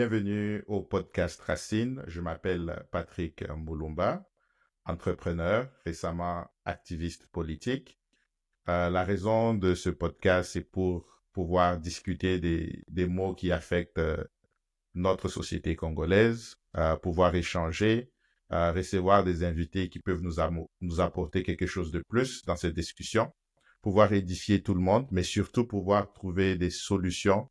Bienvenue au podcast Racine. Je m'appelle Patrick Moulumba, entrepreneur, récemment activiste politique. La raison de ce podcast, c'est pour pouvoir discuter des maux qui affectent notre société congolaise, pouvoir échanger, recevoir des invités qui peuvent nous apporter quelque chose de plus dans cette discussion, pouvoir édifier tout le monde, mais surtout pouvoir trouver des solutions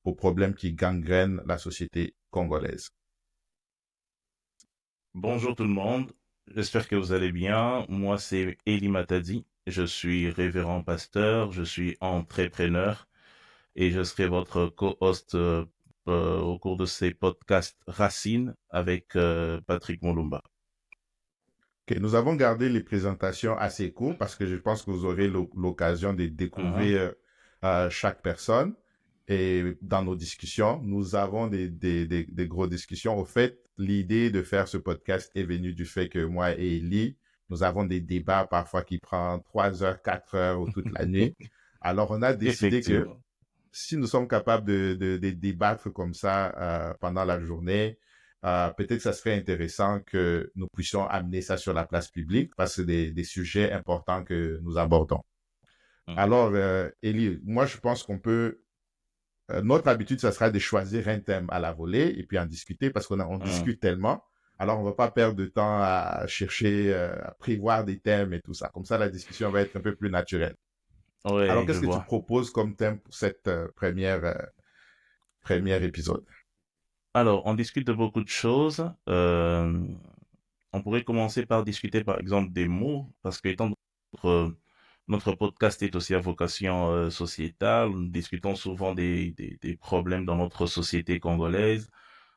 aux problèmes qui gangrènent la société congolaise. Bonjour tout le monde, j'espère que vous allez bien. Moi, c'est Eli Matadi. Je suis révérend pasteur, je suis entrepreneur et je serai votre co-host au cours de ces podcasts Racine avec Patrick Moulumba. Okay, nous avons gardé les présentations assez courtes parce que je pense que vous aurez l'occasion de Mhm. découvrir chaque personne. Et dans nos discussions, nous avons des grosses discussions. Au fait, l'idée de faire ce podcast est venue du fait que moi et Eli, nous avons des débats parfois qui prennent 3 heures, 4 heures ou toute la nuit. Alors, on a décidé que Effectivement. si nous sommes capables de débattre comme ça pendant la journée, peut-être que ça serait intéressant que nous puissions amener ça sur la place publique parce que c'est des sujets importants que nous abordons. Mhm. Alors, Élie, moi, je pense qu'on peut... notre habitude, ça sera de choisir un thème à la volée et puis en discuter parce qu'on Mhm. discute tellement. Alors, on ne va pas perdre de temps à chercher, à prévoir des thèmes et tout ça. Comme ça, la discussion va être un peu plus naturelle. Alors, Ouais, je qu'est-ce que tu vois. proposes comme thème pour cette premier épisode? Alors, on discute de beaucoup de choses. On pourrait commencer par discuter, par exemple, des mots, parce que étant notre podcast est aussi à vocation sociétale, nous discutons souvent des problèmes dans notre société congolaise.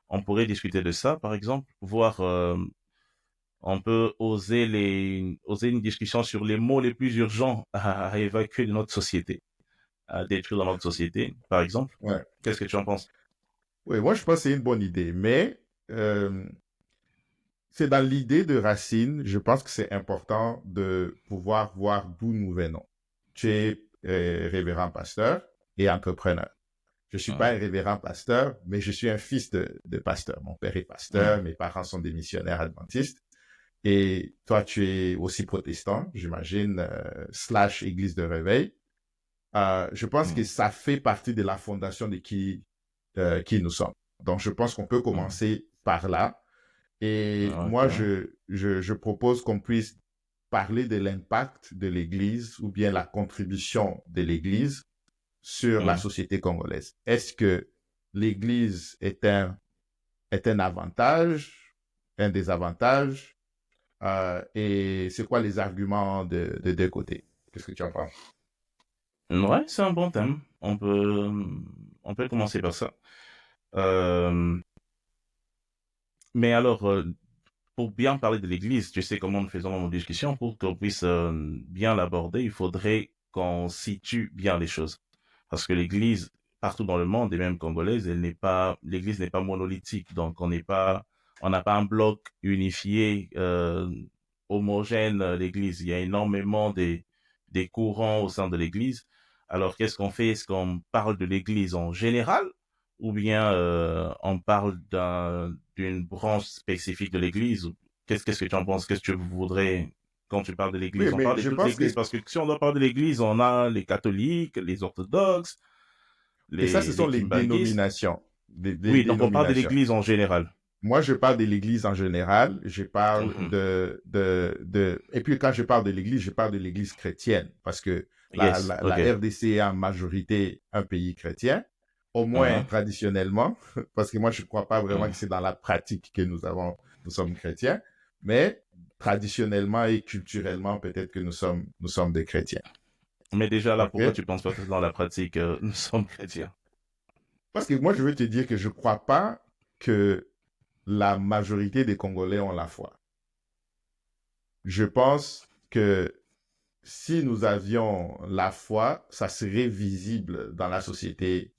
On pourrait discuter de ça, par exemple, voir, on peut oser une discussion sur les mots les plus urgents à évacuer de notre société, à détruire dans notre société, par exemple. Ouais. Qu'est-ce que tu en penses? Oui, moi, je pense que c'est une bonne idée, mais euh, c'est dans l'idée de Racine, je pense que c'est important de pouvoir voir d'où nous venons. Tu es révérend pasteur et entrepreneur. Je suis pas Hum, un révérend pasteur, mais je suis un fils de pasteur. Mon père est pasteur, hum, mes parents sont des missionnaires adventistes. Et toi, tu es aussi protestant, j'imagine, slash église de réveil. Je pense que hum, ça fait partie de la fondation de qui nous sommes. Donc, je pense qu'on peut hum. commencer par là. Et moi, Ok. je propose qu'on puisse parler de l'impact de l'Église ou bien la contribution de l'Église sur la Hum. société congolaise. Est-ce que l'Église est un avantage, un désavantage? Et c'est quoi les arguments de deux côtés? Qu'est-ce que tu en penses? Ouais, c'est un bon thème. On peut commencer par ça. Euh, mais alors, pour bien parler de l'Église, tu sais comment nous faisons dans nos discussions, pour qu'on puisse bien l'aborder, il faudrait qu'on situe bien les choses. Parce que l'Église, partout dans le monde, et même congolaise, l'Église n'est pas monolithique. Donc, on n'a pas un bloc unifié, homogène, l'Église. Il y a énormément des courants au sein de l'Église. Alors, qu'est-ce qu'on fait? Est-ce qu'on parle de l'Église en général? Ou bien on parle d'une branche spécifique de l'Église? Qu'est-ce que tu en penses? Qu'est-ce que tu voudrais quand tu parles de Oui, l'Église? On mais parle de je toute pense l'Église que parce que si on doit parler de l'Église, on a les catholiques, les orthodoxes, et ça, ce sont les les kimbanguistes. dénominations. Des Oui, donc on parle de dénominations. l'Église en général. Moi, je parle de l'Église en général. Je parle Mhm. et puis quand je parle de l'Église, je parle de l'Église chrétienne parce que Yes, la ok. RDC est en majorité un pays chrétien, au moins Mhm. traditionnellement, parce que moi, je ne crois pas vraiment que Mhm. c'est dans la pratique que nous sommes chrétiens, mais traditionnellement et culturellement, peut-être que nous sommes des chrétiens. Mais déjà là, pourquoi OK? tu penses pas que dans la pratique, nous sommes chrétiens? Parce que moi, je veux te dire que je ne crois pas que la majorité des Congolais ont la foi. Je pense que si nous avions la foi, ça serait visible dans la société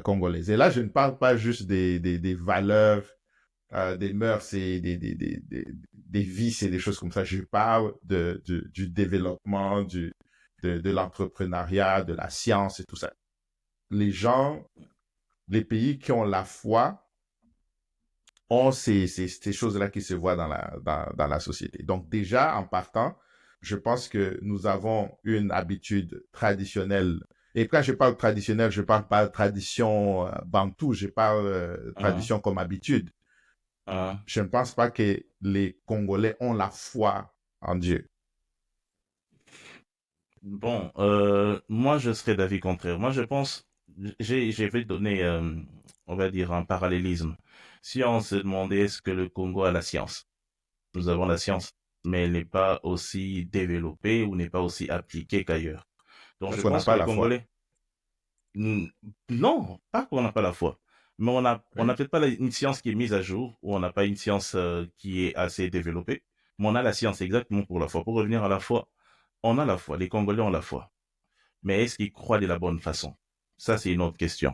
congolaise. Et là, je ne parle pas juste des valeurs, des mœurs et des vices et des choses comme ça. Je parle du développement, de l'entrepreneuriat, de la science et tout ça. Les gens les pays qui ont la foi ont ces choses-là qui se voient dans la société. Donc déjà, en partant, je pense que nous avons une habitude traditionnelle. Et quand je parle traditionnelle, je parle pas de tradition bantou, je parle Hein, tradition comme habitude. hein. Je ne pense pas que les Congolais ont la foi en Dieu. Bon, moi, je serais d'avis contraire. Moi, je pense, je vais donner, on va dire, un parallélisme. Si on se demandait est-ce que le Congo a la science, nous avons la science, mais elle n'est pas aussi développée ou n'est pas aussi appliquée qu'ailleurs. Donc, Parce je qu'on n'a pense que pas les la foi. Congolais, n- non, pas qu'on n'a pas la foi, mais on a Oui. peut-être pas une science qui est mise à jour, ou on n'a pas une science qui est assez développée, mais on a la science exactement pour la foi. Pour revenir à la foi, on a la foi, les Congolais ont la foi. Mais est-ce qu'ils croient de la bonne façon? Ça, c'est une autre question.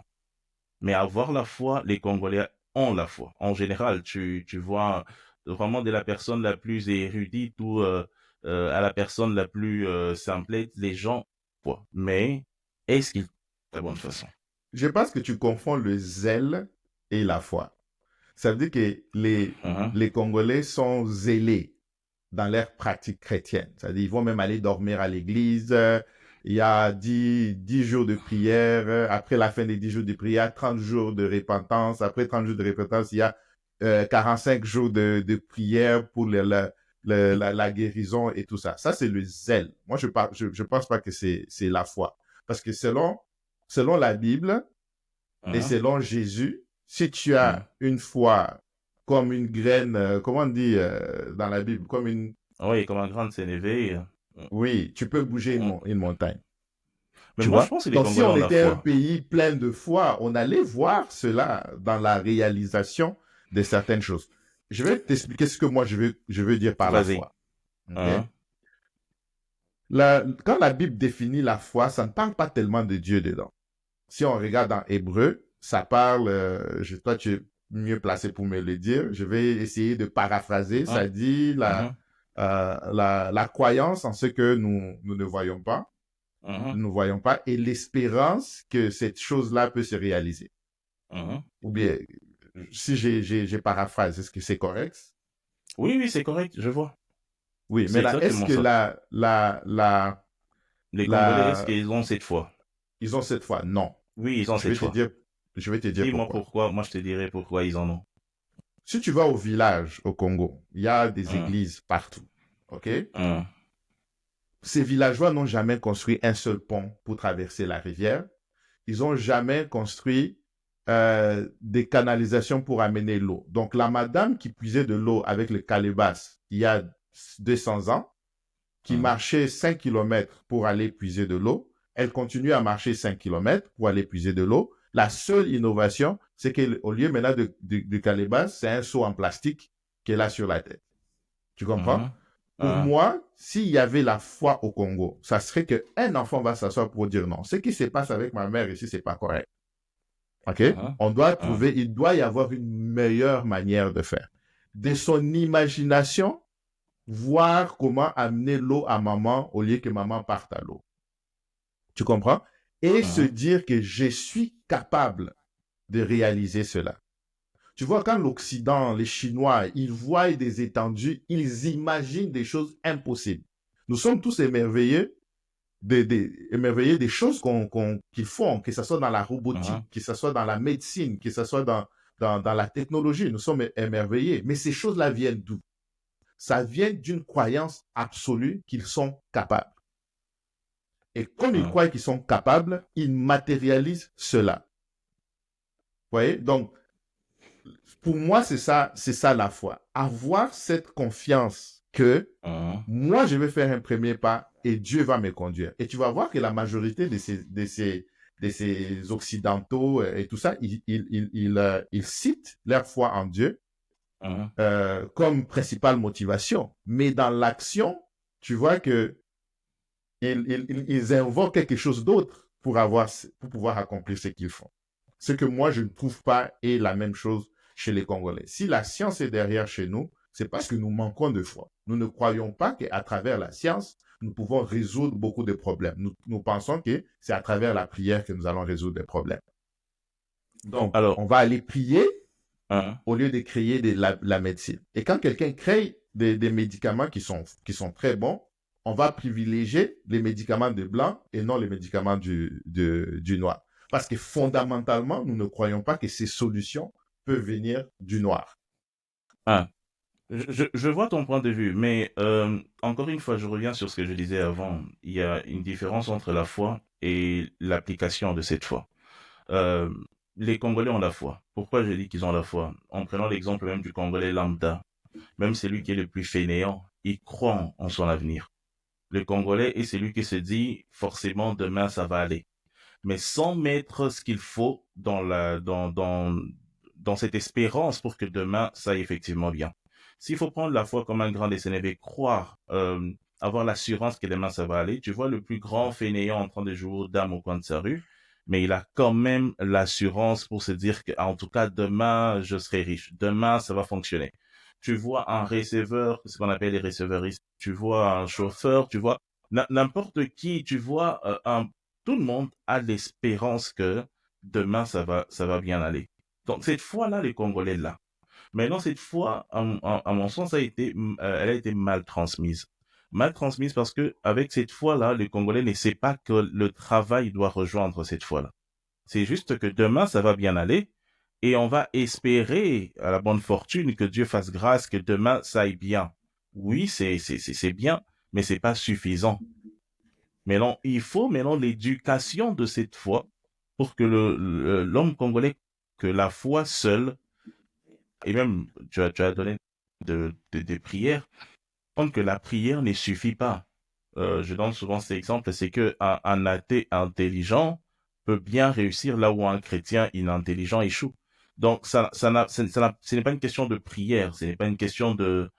Mais avoir la foi, les Congolais ont la foi. En général, tu vois vraiment de la personne la plus érudite ou à la personne la plus simplette, les gens croient. Mais est-ce qu'ils croient de la bonne façon? Je pense que tu confonds le zèle et la foi. Ça veut dire que Mhm, les Congolais sont zélés dans leur pratique chrétienne. C'est-à-dire, ils vont même aller dormir à l'église. Il y a 10 jours de prière. Après la fin des 10 jours de prière, 30 jours de repentance. Après 30 jours de repentance, il y a 45 jours de prière pour la guérison et tout ça. Ça, c'est le zèle. Moi, je pense pas que c'est la foi. Parce que selon la Bible et mhm, selon Jésus, si tu mhm. as une foi comme une graine, comment on dit dans la Bible, comme une Oui, comme un grand s'est élevé. oui, tu peux bouger On- une montagne. Mais Tu moi, je vois? pense que les Donc, si Congolais on ont la était un foi. pays plein de foi, on allait voir cela dans la réalisation de certaines choses. Je vais t'expliquer ce que moi je veux dire par la Vas-y. foi. OK? Hein, Quand la Bible définit la foi, ça ne parle pas tellement de Dieu dedans. Si on regarde dans Hébreu, ça parle, toi tu es mieux placé pour me le dire, je vais essayer de paraphraser, hein, ça dit mhm, la croyance en ce que nous ne voyons pas, mhm, et l'espérance que cette chose-là peut se réaliser. mhm. Ou bien, si j'ai paraphrase, est-ce que c'est correct? Oui, oui, c'est correct, je vois. Oui, C'est maintenant, est-ce exactement que ça. Les Congolais, est-ce la, qu'ils ont cette foi? ils ont cette foi? Non. Oui, ils ont Je cette vais te foi. dire, je vais te dire Dis-moi pourquoi. pourquoi, moi je te dirai pourquoi ils en ont. Si tu vas au village au Congo, il y a des Hein, églises partout. OK? hein, Ces villageois n'ont jamais construit un seul pont pour traverser la rivière. Ils n'ont jamais construit des canalisations pour amener l'eau. Donc, la madame qui puisait de l'eau avec le calebasse il y a 200 ans, qui hein, marchait 5 kilomètres pour aller puiser de l'eau, elle continue à marcher 5 kilomètres pour aller puiser de l'eau. La seule innovation, c'est qu'au lieu maintenant de calebasse, c'est un seau en plastique qu'elle a sur la tête. Tu comprends? hein, Pour hein, moi, s'il y avait la foi au Congo, ça serait qu'un enfant va s'asseoir pour dire non. Ce qui se passe avec ma mère ici, c'est pas correct. OK? hein, hein, Il doit y avoir une meilleure manière de faire. De son imagination, voir comment amener l'eau à maman au lieu que maman parte à l'eau. Tu comprends? Et se hein, dire que je suis capable de réaliser cela. Tu vois, quand l'Occident, les Chinois, ils voient des étendues, ils imaginent des choses impossibles. Nous sommes tous émerveillés émerveillés des choses qu'ils font, que ce soit dans la hein, robotique, que ce soit dans la médecine, que ce soit dans la technologie. Nous sommes émerveillés. Mais ces choses-là viennent d'où? Ça vient d'une croyance absolue qu'ils sont capables. Et comme ils hein, croient qu'ils sont capables, ils matérialisent cela. Vous voyez? Donc, pour moi, c'est ça la foi. Avoir cette confiance que hein, moi, je vais faire un premier pas et Dieu va me conduire. Et tu vas voir que la majorité de ces occidentaux et tout ça, ils citent leur foi en Dieu hein. comme principale motivation. Mais dans l'action, tu vois que ils invoquent quelque chose d'autre pour pouvoir accomplir ce qu'ils font. Ce que moi, je ne trouve pas est la même chose chez les Congolais. Si la science est derrière chez nous, c'est parce que nous manquons de foi. Nous ne croyons pas qu'à travers la science, nous pouvons résoudre beaucoup de problèmes. Nous pensons que c'est à travers la prière que nous allons résoudre des problèmes. Donc, Alors, on va aller prier hein, au lieu de créer la médecine. Et quand quelqu'un crée des médicaments qui sont très bons, on va privilégier les médicaments de blanc et non les médicaments du noir. Parce que fondamentalement, nous ne croyons pas que ces solutions peuvent venir du noir. hein. Je vois ton point de vue, mais encore une fois, je reviens sur ce que je disais avant. Il y a une différence entre la foi et l'application de cette foi. Euh, les Congolais ont la foi. Pourquoi je dis qu'ils ont la foi? En prenant l'exemple même du Congolais lambda, même celui qui est le plus fainéant, il croit en son avenir. Le Congolais est celui qui se dit forcément demain ça va aller, mais sans mettre ce qu'il faut dans cette espérance pour que demain ça aille effectivement bien. S'il faut prendre la foi comme un grand décénévé, croire, avoir l'assurance que demain ça va aller, tu vois le plus grand fainéant en train de jouer aux dames au coin de sa rue, mais il a quand même l'assurance pour se dire que, en tout cas, demain je serai riche, demain ça va fonctionner. Tu vois un receveur, ce qu'on appelle les receveuristes, tu vois un chauffeur, tu vois n'importe qui, tu vois tout le monde a l'espérance que demain ça va bien aller. Donc cette fois-là, les Congolais là. Maintenant cette fois, à mon sens, elle a été mal transmise. Mal transmise parce que avec cette foi-là, le Congolais ne sait pas que le travail doit rejoindre cette foi-là. C'est juste que demain ça va bien aller et on va espérer à la bonne fortune que Dieu fasse grâce que demain ça aille bien. Oui, c'est bien, mais c'est pas suffisant. Maintenant, il faut maintenant l'éducation de cette foi pour que l'homme congolais, que la foi seule, et même tu as donné des prières, donc que la prière ne suffit pas. Je donne souvent cet exemple, c'est que un athée intelligent peut bien réussir là où un chrétien inintelligent échoue. Donc ce n'est pas une question de prière, ce n'est pas une question de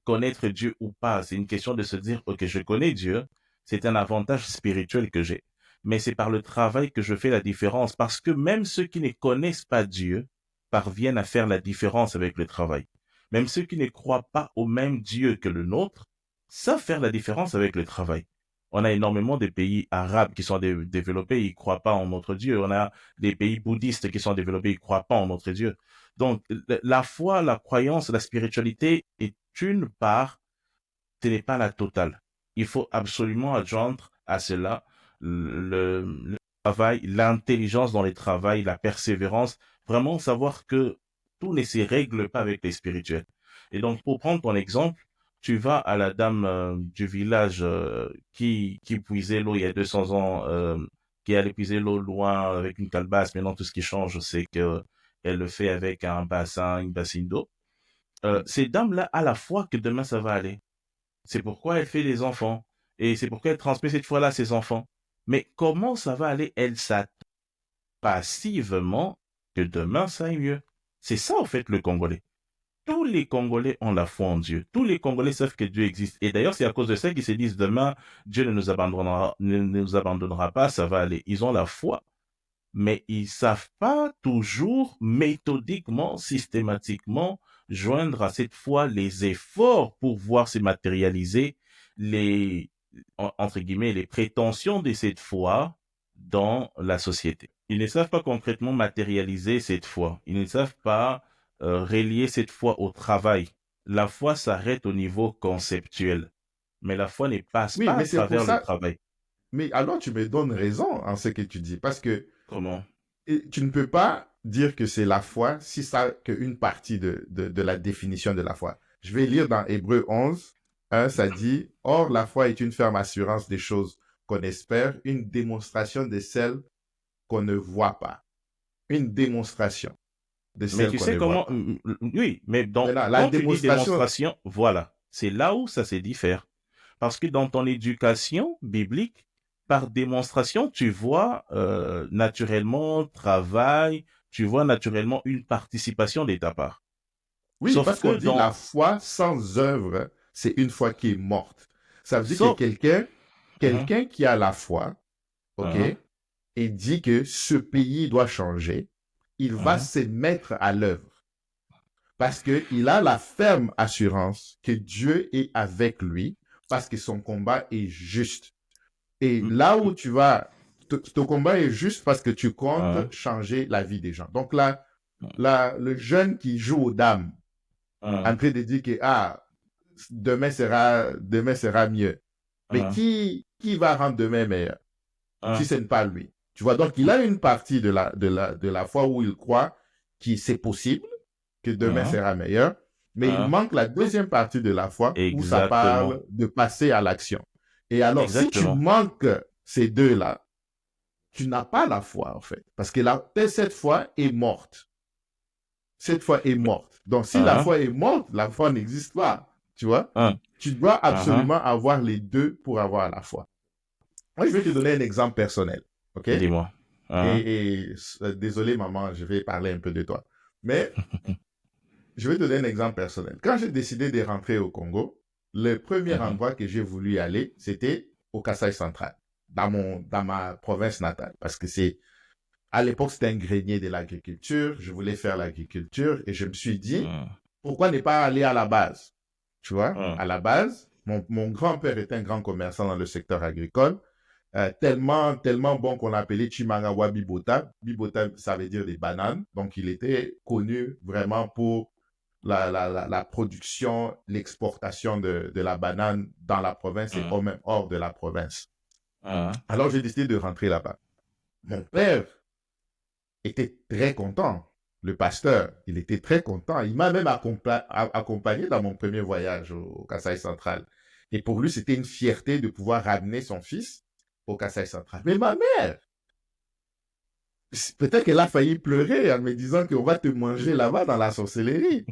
connaître Dieu ou pas, c'est une question de se dire, ok, je connais Dieu, c'est un avantage spirituel que j'ai, mais c'est par le travail que je fais la différence, parce que même ceux qui ne connaissent pas Dieu parviennent à faire la différence avec le travail. Même ceux qui ne croient pas au même Dieu que le nôtre savent faire la différence avec le travail. On a énormément de pays arabes qui sont développés, ils ne croient pas en notre Dieu. On a des pays bouddhistes qui sont développés, ils ne croient pas en notre Dieu. Donc, la foi, la croyance, la spiritualité est une part, ce n'est pas la totale. Il faut absolument adjoindre à cela le travail, l'intelligence dans les travails, la persévérance, vraiment savoir que tout ne se règle pas avec les spirituels. Et donc, pour prendre ton exemple, tu vas à la dame du village qui puisait l'eau il y a 200 ans, qui allait puiser l'eau loin avec une calebasse. Maintenant, tout ce qui change, c'est que elle le fait avec un bassin, une bassine d'eau. Ces dames-là, à la fois que demain ça va aller. C'est pourquoi elle fait des enfants. Et c'est pourquoi elle transmet cette fois-là à ses enfants. Mais comment ça va aller? Elle s'attend passivement que demain ça aille mieux. C'est ça, en fait, le Congolais. Tous les Congolais ont la foi en Dieu. Tous les Congolais savent que Dieu existe. Et d'ailleurs, c'est à cause de ça qu'ils se disent demain, Dieu ne nous abandonnera pas, ça va aller. Ils ont la foi, mais ils savent pas toujours méthodiquement, systématiquement joindre à cette foi les efforts pour voir se matérialiser les, entre guillemets, les prétentions de cette foi dans la société. Ils ne savent pas concrètement matérialiser cette foi. Ils ne savent pas relier cette foi au travail. La foi s'arrête au niveau conceptuel, mais la foi ne passe Oui, pas mais à c'est pour travers le ça. travail. Mais alors, tu me donnes raison en ce que tu dis. Parce que Comment? tu ne peux pas dire que c'est la foi si ça qu'une partie de la définition de la foi. Je vais lire dans Hébreu 11, 1, ça dit, Or la foi est une ferme assurance des choses qu'on espère, une démonstration de celles qu'on ne voit pas. Une démonstration de Mais celles tu qu'on sais ne voit comment, pas. oui, mais Maintenant, la quand tu dis démonstration, démonstration, voilà, c'est là où ça se diffère. Parce que dans ton éducation biblique, par démonstration, tu vois naturellement travail, tu vois naturellement une participation de ta part. oui, Sauf parce qu'on que dit dans, la foi sans œuvre, c'est une foi qui est morte. Ça veut dire que sauf, uh-huh, quelqu'un qui a la foi, ok, uh-huh, et dit que ce pays doit changer, il va uh-huh, se mettre à l'œuvre parce qu'il a la ferme assurance que Dieu est avec lui parce que son combat est juste. Et m- là où tu vas ton combat est juste parce que tu Hein, comptes changer la vie des gens. Donc là, hein, le jeune qui joue aux dames, en hein, train de dire que demain sera mieux. Mais hein, qui va rendre demain meilleur si hein, ce n'est pas lui? Tu vois, donc il a une partie de la foi où il croit que c'est possible, que demain hein, sera meilleur, mais il hein. manque la deuxième partie de la foi où ça Exactement. parle de passer à l'action. Et alors, si tu Exactement. manques ces deux-là, tu n'as pas la foi, en fait, parce que cette foi est morte. Cette foi est Mais- morte. Donc, si la Hein, foi est morte, la foi n'existe pas. Tu vois? hein, Tu dois hein. absolument avoir les deux pour avoir la foi. Moi, je vais te donner un exemple personnel. OK? Dis-moi. Hein, Désolé, maman, je vais parler un peu de toi. Mais je vais te donner un exemple personnel. Quand j'ai décidé de rentrer au Congo, le premier hein, endroit que j'ai voulu aller, c'était au Kasaï central, dans ma province natale. Parce que à l'époque, c'était un grenier de l'agriculture. Je voulais faire l'agriculture et je me suis dit, hein, pourquoi ne pas aller à la base? Tu vois, hein, à la base, mon grand-père était un grand commerçant dans le secteur agricole, tellement bon qu'on l'appelait Chimangawa Bibota. Bibota, ça veut dire des bananes. Donc, il était connu vraiment pour la production, l'exportation de la banane dans la province et hein, même hors de la province. hein, Alors, j'ai décidé de rentrer là-bas. Mon père était très content. Le pasteur, il était très content. Il m'a même accompagné dans mon premier voyage au Kasaï central. Et pour lui, c'était une fierté de pouvoir ramener son fils au Kasaï central. Mais ma mère, peut-être qu'elle a failli pleurer en me disant qu'on va te manger là-bas dans la sorcellerie.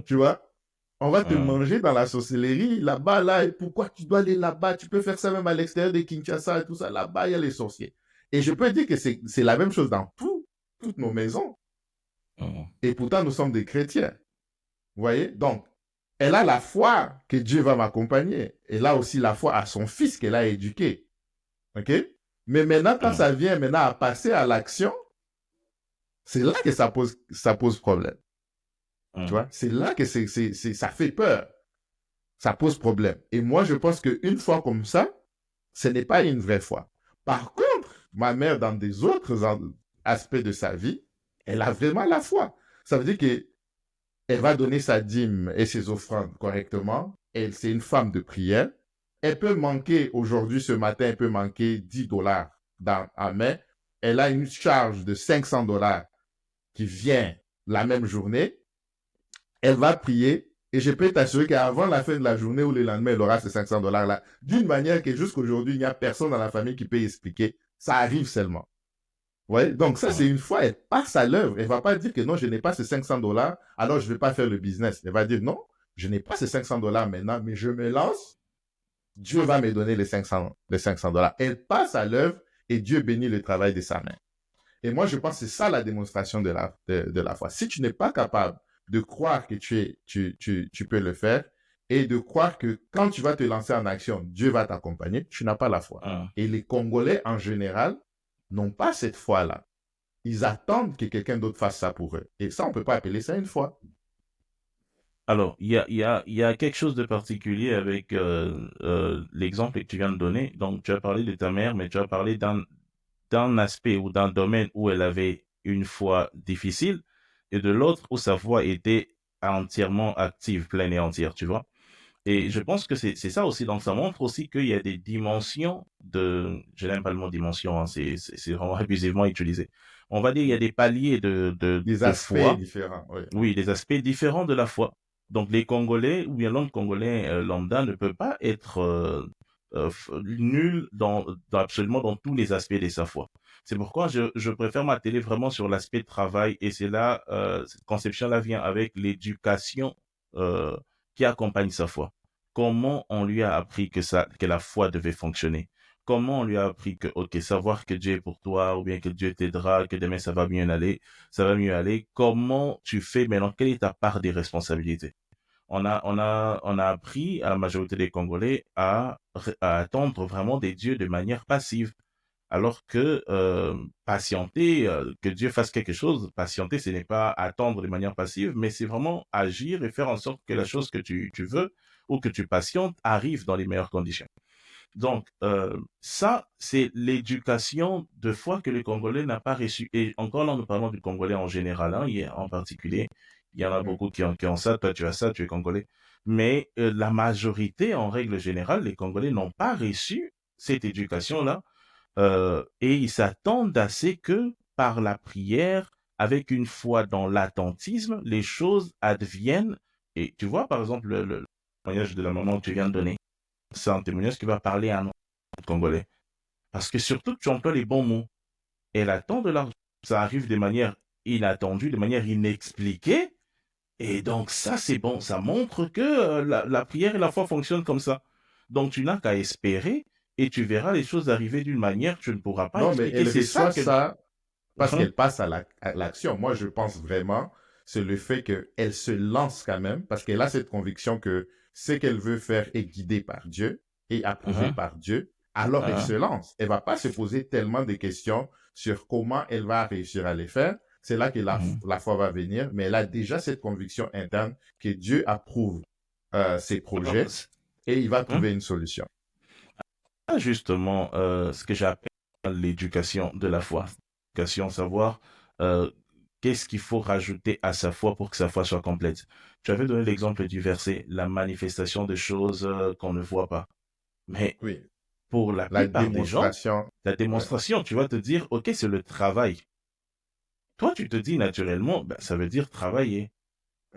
Tu vois? On va te hein, manger dans la sorcellerie là-bas, là. Et pourquoi tu dois aller là-bas? Tu peux faire ça même à l'extérieur de Kinshasa et tout ça. Là-bas, il y a les sorciers. Et je peux dire que c'est la même chose dans toutes nos maisons. hein, Et pourtant, nous sommes des chrétiens. Vous voyez? Donc, elle a la foi que Dieu va m'accompagner. Elle a aussi la foi à son fils qu'elle a éduqué. OK? Mais maintenant, quand hein, ça vient maintenant à passer à l'action, c'est là que ça pose problème. Tu hein. vois? C'est là que ça fait peur. Ça pose problème. Et moi, je pense qu'une foi comme ça, ce n'est pas une vraie foi. Par contre, ma mère, dans des autres aspects de sa vie, elle a vraiment la foi. Ça veut dire que elle va donner sa dîme et ses offrandes correctement. Elle, c'est une femme de prière. Elle peut manquer, aujourd'hui, ce matin, elle peut manquer 10 dollars en main. Elle a une charge de 500 dollars qui vient la même journée. Elle va prier et je peux t'assurer qu'avant la fin de la journée ou le lendemain, elle aura ces 500 dollars-là. D'une manière que jusqu'aujourd'hui, il n'y a personne dans la famille qui peut expliquer. Ça arrive seulement. Ouais, donc ça, c'est Hein. une fois, elle passe à l'œuvre. Elle va pas dire que non, je n'ai pas ces 500 dollars, alors je vais pas faire le business. Elle va dire non, je n'ai pas ces 500 dollars maintenant, mais je me lance. Dieu va me donner les 500 dollars. Elle passe à l'œuvre et Dieu bénit le travail de sa main. Et moi, je pense que c'est ça la démonstration de la foi. Si tu n'es pas capable de croire que tu peux le faire et de croire que quand tu vas te lancer en action, Dieu va t'accompagner, tu n'as pas la foi. Hein. Et les Congolais, en général, n'ont pas cette foi-là. Ils attendent que quelqu'un d'autre fasse ça pour eux. Et ça, on ne peut pas appeler ça une foi. Alors, il y a quelque chose de particulier avec l'exemple que tu viens de donner. Donc, tu as parlé de ta mère, mais tu as parlé d'un aspect ou d'un domaine où elle avait une foi difficile et de l'autre où sa foi était entièrement active, pleine et entière, tu vois. Et je pense que c'est ça aussi. Donc, ça montre aussi qu'il y a des dimensions je n'aime pas le mot dimension, hein, c'est vraiment abusivement utilisé. On va dire il y a des paliers Des de aspects foi, différents. Oui. oui, des aspects différents de la foi. Donc, les Congolais ou bien l'homme congolais lambda ne peut pas être nul absolument dans tous les aspects de sa foi. C'est pourquoi je préfère m'atteler vraiment sur l'aspect travail et c'est là, cette conception-là vient avec l'éducation qui accompagne sa foi. Comment on lui a appris que la foi devait fonctionner? Comment on lui a appris que, ok, savoir que Dieu est pour toi, ou bien que Dieu t'aidera, que demain ça va mieux aller. Comment tu fais maintenant? Quelle est ta part des responsabilités? On a appris à la majorité des Congolais à attendre vraiment des dieux de manière passive. Alors que patienter, que Dieu fasse quelque chose, patienter, ce n'est pas attendre de manière passive, mais c'est vraiment agir et faire en sorte que la chose que tu veux ou que tu patientes arrive dans les meilleures conditions. Donc, ça, c'est l'éducation de foi que le Congolais n'a pas reçue. Et encore là, nous parlons du Congolais en général, hein, en particulier. Il y en a Mm. beaucoup qui ont ça. Toi, tu as ça, tu es Congolais. Mais la majorité, en règle générale, les Congolais n'ont pas reçu cette éducation-là. Et ils s'attendent à ce que, par la prière, avec une foi dans l'attentisme, les choses adviennent. Et tu vois, par exemple, le témoignage de la maman que tu viens de donner, c'est un témoignage qui va parler à un Congolais. Parce que surtout, tu emploies les bons mots. Elle attend de l'argent. Ça arrive de manière inattendue, de manière inexpliquée. Et donc, ça, c'est bon. Ça montre que la prière et la foi fonctionnent comme ça. Donc, tu n'as qu'à espérer et tu verras les choses arriver d'une manière que tu ne pourras pas Non, mais expliquer. elle C'est ça reçoit que... ça parce Mhm, qu'elle passe à l'action. Moi, je pense vraiment, c'est le fait qu'elle se lance quand même, parce qu'elle a cette conviction que ce qu'elle veut faire est guidé par Dieu et approuvé mhm, par Dieu. Alors elle se mhm, lance. Elle va pas se poser tellement de questions sur comment elle va réussir à les faire. C'est là que mhm. la foi va venir, mais elle a déjà cette conviction interne que Dieu approuve ses Alors, projets et il va hein, trouver une solution. justement, ce que j'appelle l'éducation de la foi. L'éducation, savoir euh, qu'est-ce qu'il faut rajouter à sa foi pour que sa foi soit complète. Tu avais donné l'exemple du verset, la manifestation de choses qu'on ne voit pas. Mais Oui, pour la la plupart des gens, démonstration. la Ouais. démonstration, tu vas te dire, OK, c'est le travail. Toi, tu te dis naturellement, ben, ça veut dire travailler.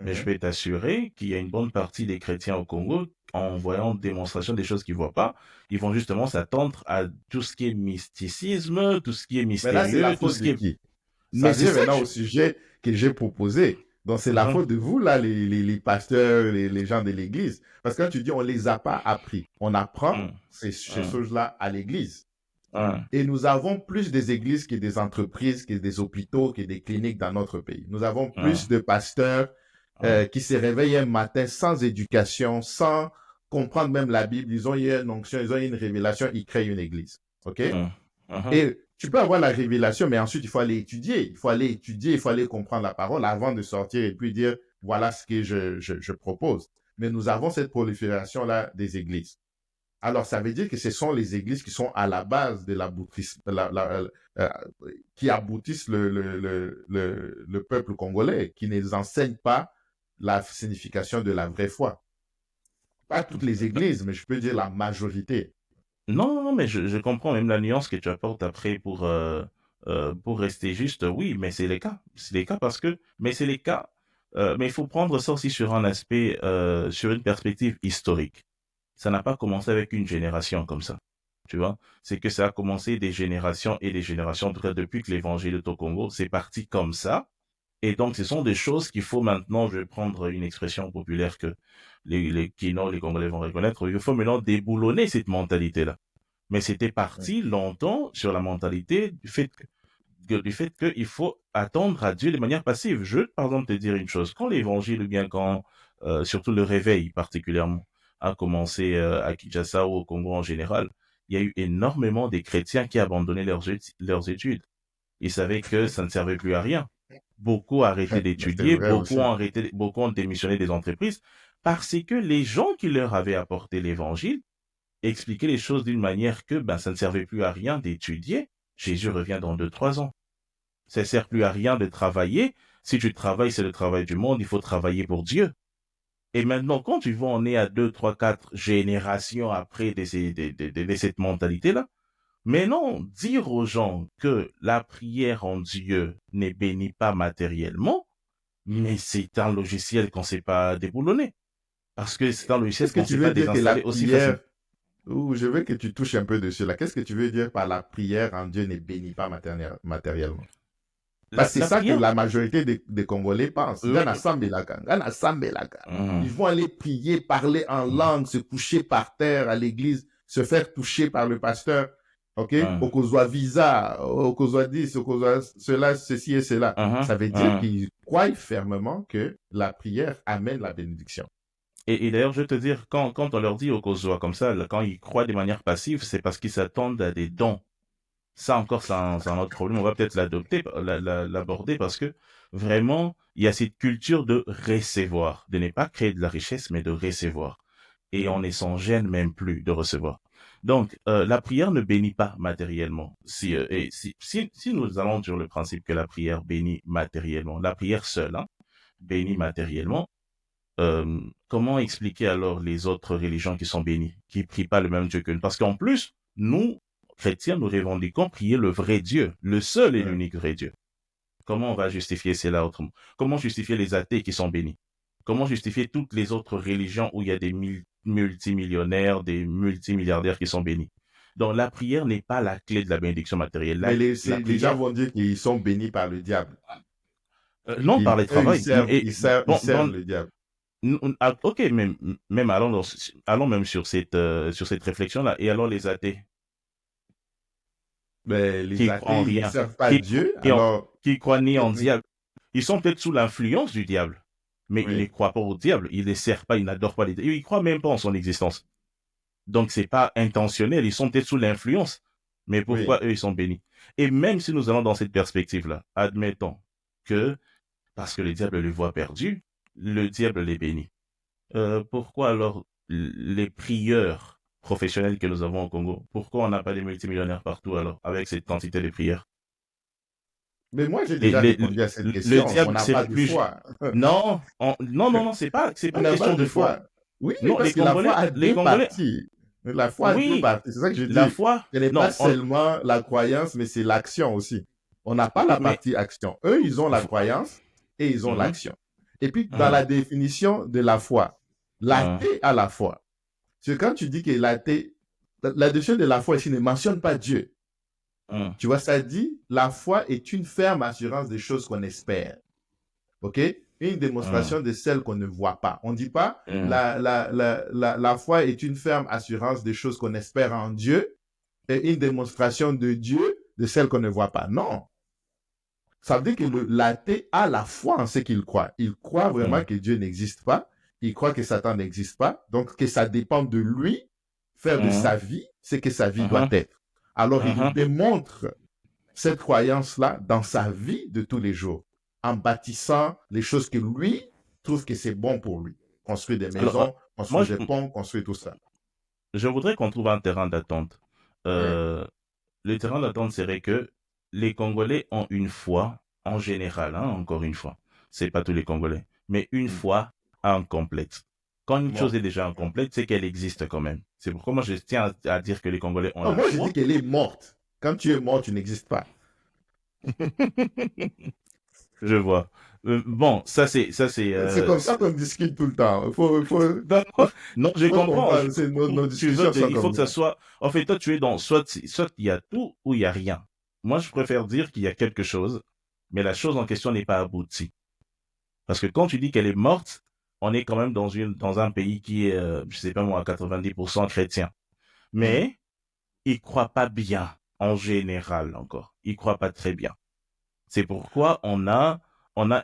Mais je Mhm. peux t'assurer qu'il y a une bonne partie des chrétiens au Congo, en voyant démonstration des choses qu'ils ne voient pas, ils vont justement s'attendre à tout ce qui est mysticisme, tout ce qui est Mais là, c'est la mystérieux, tout faute ce de qui est... qui? Mais Ça c'est vient ça que maintenant au sujet que j'ai proposé. Donc, c'est la Mhm, faute de vous, là, les pasteurs, les gens de l'Église. Parce que quand tu dis, on ne les a pas appris, on apprend mhm, ces mhm, choses-là à l'Église. mhm, Et nous avons plus des églises que des entreprises, que des hôpitaux, que des cliniques dans notre pays. Nous avons plus mhm, de pasteurs mhm, qui se réveillent un matin sans éducation, sans comprendre même la Bible. Ils ont eu une onction, ils ont eu une révélation, ils créent une église. OK? mhm, mhm. Et tu peux avoir la révélation, mais ensuite, il faut aller étudier. Il faut aller étudier, il faut aller comprendre la parole avant de sortir et puis dire, voilà ce que je propose. Mais nous avons cette prolifération-là des églises. Alors, ça veut dire que ce sont les églises qui sont à la base de euh, qui aboutissent le peuple congolais, qui ne les enseignent pas la signification de la vraie foi. Pas toutes les églises, mais je peux dire la majorité. Non, non, non, mais je comprends même la nuance que tu apportes après pour rester juste. Oui, mais c'est les cas. C'est les cas parce que, mais c'est les cas. Mais il faut prendre ça aussi sur un aspect, sur une perspective historique. Ça n'a pas commencé avec une génération comme ça. Tu vois, c'est que ça a commencé des générations et des générations, en tout cas depuis que l'évangile est au Congo, c'est parti comme ça. Et donc, ce sont des choses qu'il faut maintenant, je vais prendre une expression populaire que les Kino, les Congolais vont reconnaître, il faut maintenant déboulonner cette mentalité-là. Mais c'était parti longtemps sur la mentalité du fait qu'il faut attendre à Dieu de manière passive. Je veux, par exemple, te dire une chose. Quand l'évangile, ou bien quand, surtout le réveil particulièrement, a commencé à Kinshasa ou au Congo en général, il y a eu énormément des chrétiens qui abandonnaient leurs études. Ils savaient que ça ne servait plus à rien. Beaucoup ont arrêté C'est d'étudier, vrai aussi. beaucoup ont démissionné des entreprises parce que les gens qui leur avaient apporté l'évangile expliquaient les choses d'une manière que ben, ça ne servait plus à rien d'étudier. Jésus revient dans 2, 3 ans. Ça ne sert plus à rien de travailler. Si tu travailles, c'est le travail du monde. Il faut travailler pour Dieu. Et maintenant, quand tu vois, on est à 2, 3, 4 générations après de cette mentalité-là. Mais non, dire aux gens que la prière en Dieu ne bénit pas matériellement, mais c'est un logiciel qu'on ne sait pas déboulonner. Parce que c'est un logiciel Qu'est-ce que qu'on ne tu sait veux pas dire que la désinstaller aussi facilement. prière, ou je veux que tu touches un peu dessus là, qu'est-ce que tu veux dire par la prière en Dieu ne bénit pas matériellement? Parce que c'est La ça que prière, la majorité des Congolais pensent. oui. Ils Mhm, vont aller prier, parler en mhm, langue, se coucher par terre à l'église, se faire toucher par le pasteur. OK? mhm, Okozwa visa, okozwa 10, okozwa cela, ceci et cela. mhm, Ça veut dire mhm. qu'ils croient fermement que la prière amène la bénédiction. Et d'ailleurs, je vais te dire, quand on leur dit au Kosoa comme ça, là, quand ils croient de manière passive, c'est parce qu'ils s'attendent à des dons. Ça encore, c'est un autre problème. On va peut-être l'aborder parce que vraiment, il y a cette culture de recevoir, de ne pas créer de la richesse, mais de recevoir. Et on ne s'en gêne même plus de recevoir. Donc, la prière ne bénit pas matériellement. Si nous allons sur le principe que la prière bénit matériellement, la prière seule bénit matériellement, comment expliquer alors les autres religions qui sont bénies, qui prient pas le même Dieu que nous? Parce qu'en plus, nous, chrétiens, nous revendiquons prier le vrai Dieu, le seul et Ouais. l'unique vrai Dieu. Comment on va justifier cela autrement? Comment justifier les athées qui sont bénis? Comment justifier toutes les autres religions où il y a des multimillionnaires, des multimilliardaires qui sont bénis? Donc la prière n'est pas la clé de la bénédiction matérielle. Mais La les gens prière, vont dire qu'ils sont bénis par le diable. non par les Eux, travail. Et ils bon, servent le diable. ok, même allons même sur cette réflexion-là. Et alors les athées Mais les qui croient en athées, ils ne rien, servent pas qui, Dieu, qui, en- alors, qui croient ni en diable, ils sont peut-être sous l'influence du diable, mais ils ne oui, croient pas au diable, ils ne les servent pas, ils n'adorent pas les diables, ils ne croient même pas en son existence. Donc c'est pas intentionnel, ils sont peut-être sous l'influence, mais oui. pourquoi eux ils sont bénis? Et même si nous allons dans cette perspective-là, admettons que, parce que le diable les voit perdus, le diable les bénit. Pourquoi alors les prieurs professionnels que nous avons au Congo, pourquoi on n'a pas des multimillionnaires partout alors, avec cette quantité de prières? Mais moi, j'ai Et déjà répondu à cette le question. On diable n'a pas serait de plus... foi. Non, non, c'est On pas une n'a pas question de de foi. foi. Oui, Non, parce que la foi a Les deux Congolais, parties. La foi a deux oui, parties. C'est ça que je la dis. foi, Ce n'est pas non, seulement la croyance, mais c'est l'action aussi. On n'a pas oui, la partie action. Eux, ils ont la croyance et ils ont mhm, l'action. Et puis, dans mhm, la définition de la foi, mhm, l'athée a la foi. C'est quand tu dis que l'athée, la définition de la foi ici ne mentionne pas Dieu. mhm, Tu vois, ça dit, la foi est une ferme assurance des choses qu'on espère. OK? Une mhm, démonstration de celles qu'on ne voit pas. On ne dit pas, mhm, la foi est une ferme assurance des choses qu'on espère en Dieu et une démonstration de Dieu de celles qu'on ne voit pas. Non. Ça veut dire que l'athée a la foi en ce qu'il croit. Il croit vraiment mhm, que Dieu n'existe pas. Il croit que Satan n'existe pas. Donc, que ça dépend de lui, faire de mhm, sa vie ce que sa vie doit mhm, être. Alors, il mhm. démontre cette croyance-là dans sa vie de tous les jours, en bâtissant les choses que lui trouve que c'est bon pour lui. Construire des Alors, maisons, moi, construire des ponts, construire tout ça. je voudrais qu'on trouve un terrain d'attente. Ouais. Euh, le terrain d'attente serait que les Congolais ont une foi, en général, encore une fois, c'est pas tous les Congolais, mais une Mm. foi incomplète. Quand une chose Bon. est déjà incomplète, c'est qu'elle existe quand même. C'est pourquoi moi je tiens à dire que les Congolais ont Non, la moi, je dis foi. qu'elle est morte. Quand tu es mort, tu n'existes pas. Je vois. Bon, ça c'est, C'est comme ça qu'on discute tout le temps. non, non, je Faut comprends. comprendre. Nos Tu veux, discussions sont il faut comme que ça ça. soit. En fait, toi, tu es dans soit il y a tout ou il y a rien. Moi, je préfère dire qu'il y a quelque chose, mais la chose en question n'est pas aboutie. Parce que quand tu dis qu'elle est morte, on est quand même dans un pays qui est, je sais pas moi, à 90% chrétien. Mm. Mais ils croient pas bien, en général encore. Ils croient pas très bien. C'est pourquoi on a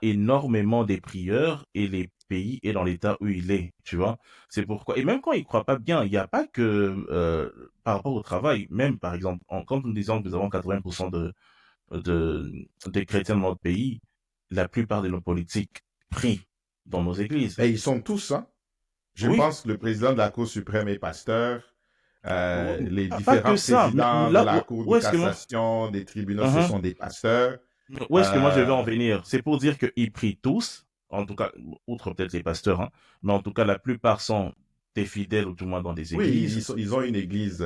énormément des prieurs et les pays est dans l'état où il est, tu vois. C'est pourquoi, et même quand ils croient pas bien, il n'y a pas que, par rapport au travail, même par exemple, quand nous disons que nous avons 80% de, des chrétiens dans notre pays, la plupart de nos politiques prient dans nos églises. Et ils sont tous, hein. Je Oui, pense que le président de la Cour suprême est pasteur. Les pas différents que ça. Mais présidents de là, la Cour de où est-ce que moi, cassation, des tribunaux, ce uh-huh. sont des pasteurs. Où est-ce que moi je vais en Euh, venir? C'est pour dire qu'ils prient tous, en tout cas, outre peut-être les pasteurs, mais en tout cas, la plupart sont des fidèles, ou du moins dans des oui, églises. ils ont une église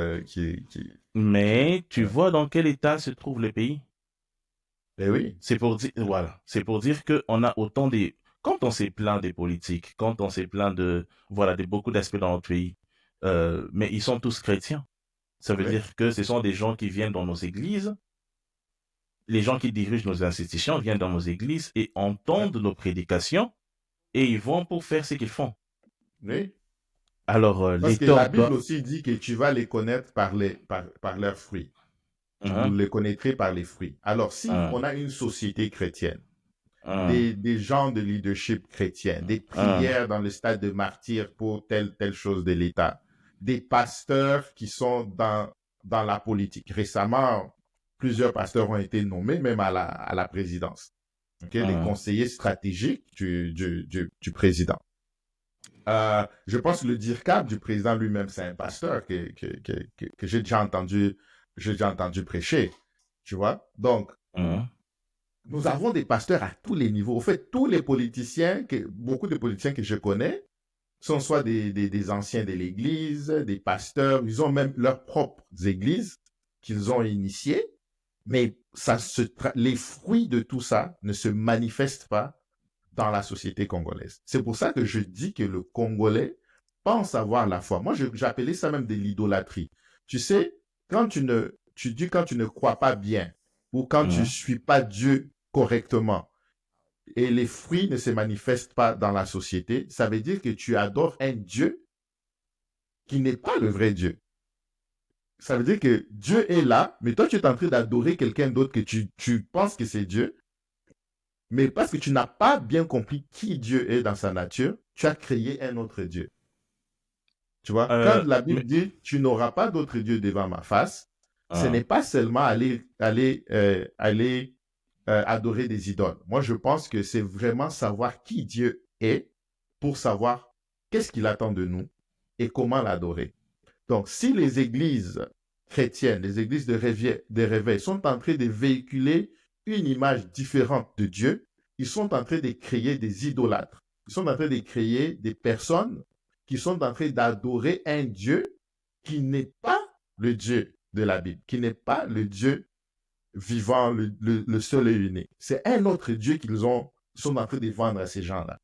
Mais tu ouais. vois dans quel état se trouve le pays? Ben oui, C'est pour dire, voilà, c'est pour dire qu'on a autant des... Quand on s'est plaint des politiques, quand on s'est plaint de, voilà, de beaucoup d'aspects dans notre pays, mais ils sont tous chrétiens. Ça veut oui. dire que ce sont des gens qui viennent dans nos églises, les gens qui dirigent nos institutions viennent dans nos églises et Ouais. entendent nos prédications et ils vont pour faire ce qu'ils font. Oui. Alors, Parce que l'État la Bible doit... aussi dit que tu vas les connaître par leurs fruits. Vous Hein, les connaîtrez par les fruits. Alors, si hein, on a une société chrétienne, hein, des gens de leadership chrétien, des hein, prières dans le stade de martyr pour telle chose de l'État, des pasteurs qui sont dans la politique. Récemment, plusieurs pasteurs ont été nommés même à la présidence. Okay? Les hein. conseillers stratégiques du président. Je pense que le DIRCAP du président lui-même, c'est un pasteur que j'ai déjà entendu prêcher, tu vois. Donc, Mhm. nous avons des pasteurs à tous les niveaux. En fait, tous les politiciens, beaucoup de politiciens que je connais, sont soit des anciens de l'Église, des pasteurs, ils ont même leurs propres églises qu'ils ont initiées, mais les fruits de tout ça ne se manifestent pas dans la société congolaise. C'est pour ça que je dis que le Congolais pense avoir la foi. Moi, j'appelais ça même de l'idolâtrie. Tu sais, quand tu ne crois pas bien ou quand tu Mhm. suis pas Dieu correctement et les fruits ne se manifestent pas dans la société, ça veut dire que tu adores un Dieu qui n'est pas le vrai Dieu. Ça veut dire que Dieu est là, mais toi, tu es en train d'adorer quelqu'un d'autre que tu penses que c'est Dieu, mais parce que tu n'as pas bien compris qui Dieu est dans sa nature, tu as créé un autre Dieu. Tu vois, quand la Bible Mais, dit tu n'auras pas d'autre Dieu devant ma face, ce n'est hein, pas seulement aller adorer des idoles. Moi, je pense que c'est vraiment savoir qui Dieu est pour savoir qu'est-ce qu'il attend de nous et comment l'adorer. Donc, si les églises chrétiennes, les églises de réveil sont en train de véhiculer une image différente de Dieu, ils sont en train de créer des idolâtres. Ils sont en train de créer des personnes qui sont en train d'adorer un Dieu qui n'est pas le Dieu de la Bible, qui n'est pas le Dieu vivant, le seul et unique. C'est un autre Dieu sont en train de vendre à ces gens-là.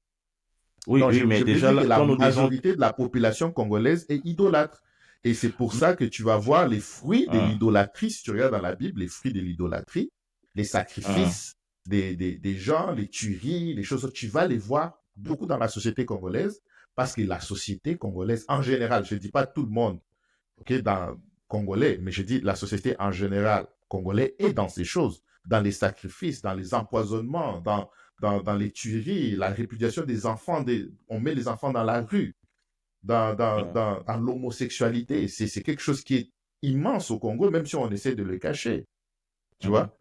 oui, Donc, oui, mais je peux déjà, dire que là, la quand nous disons, majorité de la population congolaise est idolâtre. Et c'est pour ça que tu vas voir les fruits de hein, l'idolâtrie, si tu regardes dans la Bible, les fruits de l'idolâtrie, les hein, sacrifices des gens, les tueries, les choses, tu vas les voir beaucoup dans la société congolaise, parce que la société congolaise, en général, je ne dis pas tout le monde, ok, dans congolais, mais je dis la société en général congolais est dans ces choses, dans les sacrifices, dans les empoisonnements, dans les tueries, la répudiation des enfants, on met les enfants dans la rue, hein, dans l'homosexualité. C'est quelque chose qui est immense au Congo, même si on essaie de le cacher. Tu hein, vois?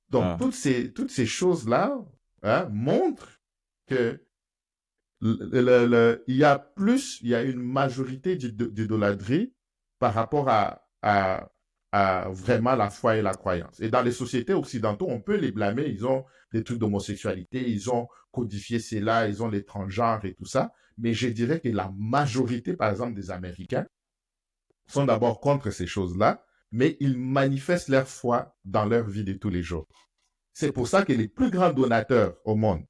Donc, hein. toutes ces choses-là hein, montrent que il y a une majorité d'idolâtrie par rapport à vraiment la foi et la croyance. Et dans les sociétés occidentaux, on peut les blâmer. Ils ont des trucs d'homosexualité, ils ont codifié cela, ils ont les transgenres et tout ça. Mais je dirais que la majorité, par exemple, des Américains sont d'abord contre ces choses-là, mais ils manifestent leur foi dans leur vie de tous les jours. C'est pour ça que les plus grands donateurs au monde,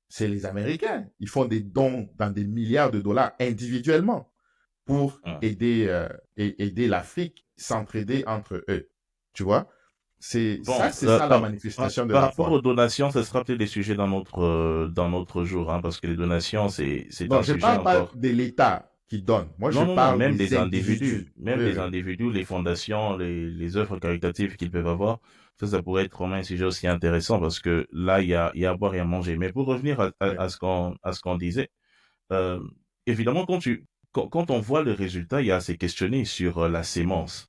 c'est les Américains. Ils font des dons dans des milliards de dollars individuellement pour Hein. aider l'Afrique, s'entraider entre eux. Tu vois? Bon, C'est ça la manifestation de par la rapport foi. aux donations, ce sera peut-être des sujets dans notre jour, hein, parce que les donations, c'est Non, un je ne sujet parle pas encore. de l'État qui donne. Moi, je Non, non, non, parle des individus. même Oui, des oui. individus, les fondations, les œuvres caritatives qu'ils peuvent avoir, ça pourrait être vraiment un sujet aussi intéressant parce que là, il y a à boire et à manger. Mais pour revenir Oui. à ce qu'on disait, euh, évidemment, quand on voit le résultat, il y a à se questionner sur la sémence.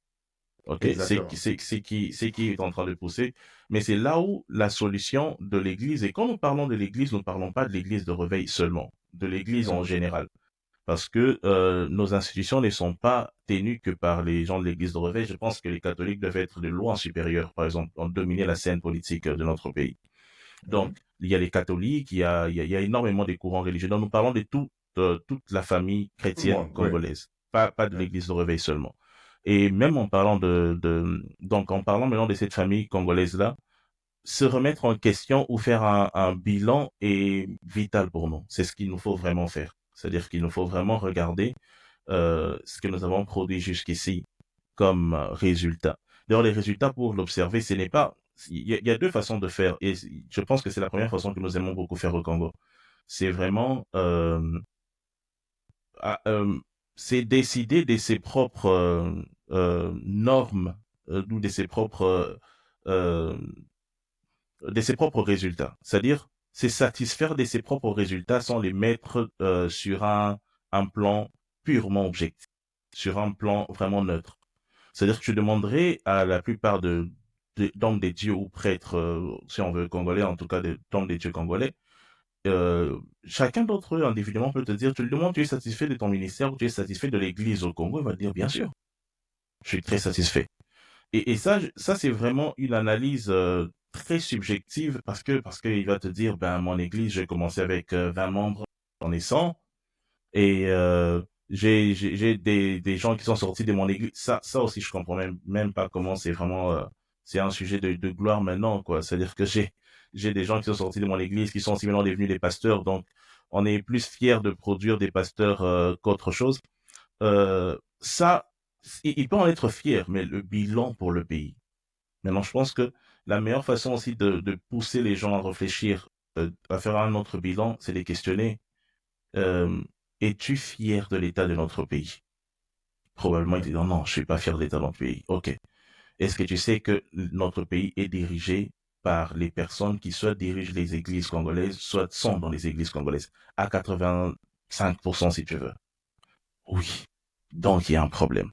Ok, Exactement. c'est qui est en train de pousser, mais c'est là où la solution de l'Église, et quand nous parlons de l'Église, nous ne parlons pas de l'Église de réveil seulement, de l'Église en Mhm. général parce que nos institutions ne sont pas tenues que par les gens de l'Église de réveil. Je pense que les catholiques doivent être de loin supérieurs, par exemple, en dominer la scène politique de notre pays. Donc, Mhm. il y a les catholiques, il y a énormément de courants religieux. Donc, nous parlons de toute la famille Tout le chrétienne monde, oui. congolaise, pas de Oui. l'Église de réveil seulement. Et même en parlant donc en parlant maintenant de cette famille congolaise-là, se remettre en question ou faire un bilan est vital pour nous. C'est ce qu'il nous faut vraiment faire. C'est-à-dire qu'il nous faut vraiment regarder ce que nous avons produit jusqu'ici comme résultat. D'ailleurs, les résultats, pour l'observer, ce n'est pas... il y a deux façons de faire, et je pense que c'est la première façon que nous aimons beaucoup faire au Congo. C'est vraiment... à- euh, c'est décider normes, ou euh, de ses propres résultats. C'est-à-dire, c'est satisfaire de ses propres résultats sans les mettre sur un plan purement objectif, sur un plan vraiment neutre. C'est-à-dire que je demanderais à la plupart d'hommes des dieux ou prêtres, si on veut congolais, en tout cas d'hommes des dieux congolais, chacun d'entre eux individuellement peut te dire, tu lui demandes, tu es satisfait de ton ministère ou tu es satisfait de l'église au Congo, il va te dire, bien sûr, je suis très satisfait. Et ça c'est vraiment une analyse très subjective parce que il va te dire, ben mon église, j'ai commencé avec 20 membres, j'en ai 100, et j'ai des gens qui sont sortis de mon église. Ça aussi, je comprends même pas comment c'est vraiment, c'est un sujet de gloire maintenant, quoi. C'est-à-dire que j'ai des gens qui sont sortis de mon église, qui sont aussi maintenant devenus des pasteurs, donc on est plus fiers de produire des pasteurs qu'autre chose. Ça, il peut en être fier, mais le bilan pour le pays. Maintenant, je pense que la meilleure façon aussi de pousser les gens à réfléchir, à faire un autre bilan, c'est de les questionner. Euh, Es-tu fier de l'état de notre pays? Probablement, il dit non, non, je suis pas fier de l'état de notre pays. Ok. Est-ce que tu sais que notre pays est dirigé par les personnes qui soit dirigent les églises congolaises, soit sont dans les églises congolaises, à 85% si tu veux? Oui. Donc, il y a un problème.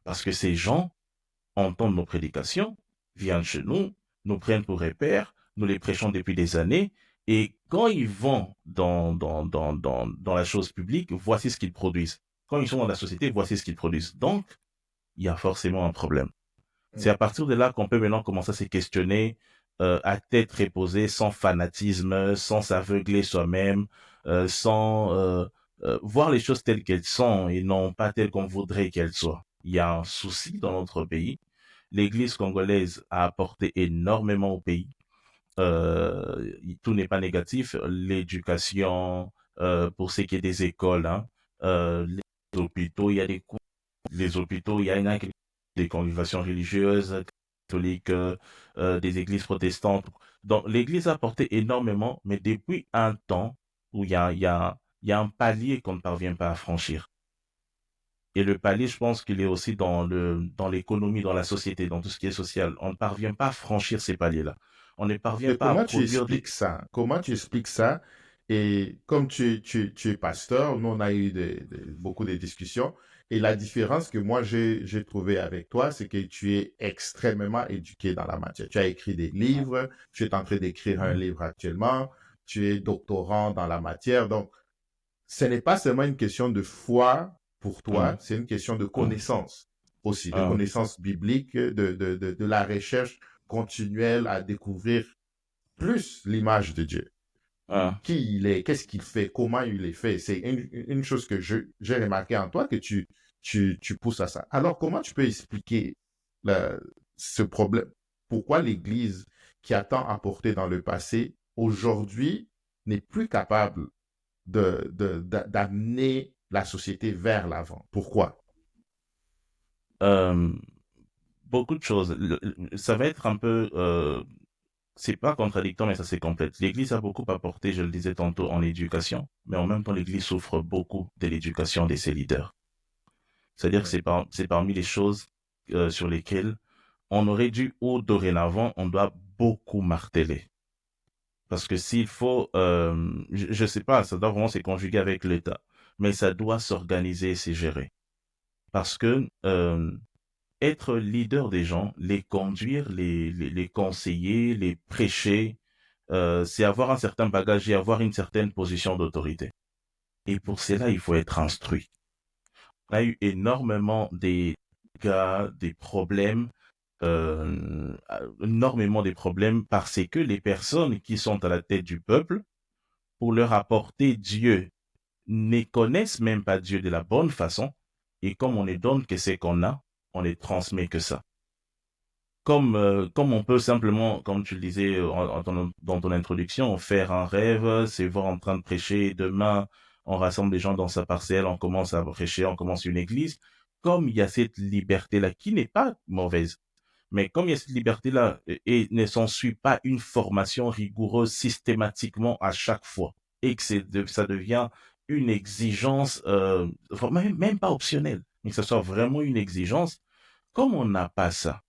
Parce que ces gens entendent nos prédications, viennent chez nous, nous prennent pour repères, nous les prêchons depuis des années, et quand ils vont dans la chose publique, voici ce qu'ils produisent. Quand ils sont dans la société, voici ce qu'ils produisent. Donc, il y a forcément un problème. C'est à partir de là qu'on peut maintenant commencer à se questionner à tête reposée, sans fanatisme, sans s'aveugler soi-même, sans voir les choses telles qu'elles sont et non pas telles qu'on voudrait qu'elles soient. Il y a un souci dans notre pays. L'Église congolaise a apporté énormément au pays. Tout n'est pas négatif. L'éducation, pour ce qui est des écoles, hein, les hôpitaux, il y a des cours, les hôpitaux, il y a des congrégations religieuses, catholiques, des églises protestantes. Donc, l'Église a apporté énormément, mais depuis un temps où il y a un palier qu'on ne parvient pas à franchir. Et le palier, je pense qu'il est aussi dans l'économie, dans la société, dans tout ce qui est social. On ne parvient pas à franchir ces paliers-là. On ne parvient Et pas à comment tu produire des... expliques ça? Comment tu expliques ça? Et comme tu es pasteur, nous on a eu beaucoup de discussions. Et la différence que moi j'ai trouvé avec toi, c'est que tu es extrêmement éduqué dans la matière. Tu as écrit des livres, tu es en train d'écrire un livre actuellement, tu es doctorant dans la matière. Donc, ce n'est pas seulement une question de foi pour toi, Hum, c'est une question de hum, connaissance aussi, de hum, connaissance biblique, de la recherche continuelle à découvrir plus l'image de Dieu. hum. Qui il est, qu'est-ce qu'il fait, comment il est fait. C'est une chose que j'ai remarqué en toi que tu pousses à ça. Alors, comment tu peux expliquer le- ce problème? Pourquoi l'Église, qui a tant apporté dans le passé, aujourd'hui n'est plus capable d'amener la société vers l'avant? Pourquoi? Euh, Beaucoup de choses. Ça va être un peu... c'est pas contradictoire, mais ça c'est complète. L'Église a beaucoup apporté, je le disais tantôt, en éducation, mais en même temps, l'Église souffre beaucoup de l'éducation de ses leaders. C'est-à-dire que Mm. c'est parmi les choses sur lesquelles on aurait dû, ou dorénavant, on doit beaucoup marteler. Parce que s'il faut, je sais pas, ça doit vraiment se conjuguer avec l'État, mais ça doit s'organiser et se gérer. Parce que être leader des gens, les conduire, les conseiller, les prêcher, c'est avoir un certain bagage et avoir une certaine position d'autorité. Et pour cela, il faut être instruit. On a eu énormément des cas, des problèmes, énormément des problèmes parce que les personnes qui sont à la tête du peuple, pour leur apporter Dieu, ne connaissent même pas Dieu de la bonne façon. Et comme on ne donne que ce qu'on a, on ne transmet que ça. Comme on peut simplement, comme tu le disais dans ton introduction, faire un rêve, c'est voir en train de prêcher, demain on rassemble les gens dans sa parcelle, on commence à prêcher, on commence une église, comme il y a cette liberté-là qui n'est pas mauvaise, mais comme il y a cette liberté-là et ne s'ensuit pas une formation rigoureuse systématiquement à chaque fois, et que ça devient une exigence, enfin, même pas optionnelle, mais que ce soit vraiment une exigence, comme on n'a pas ça,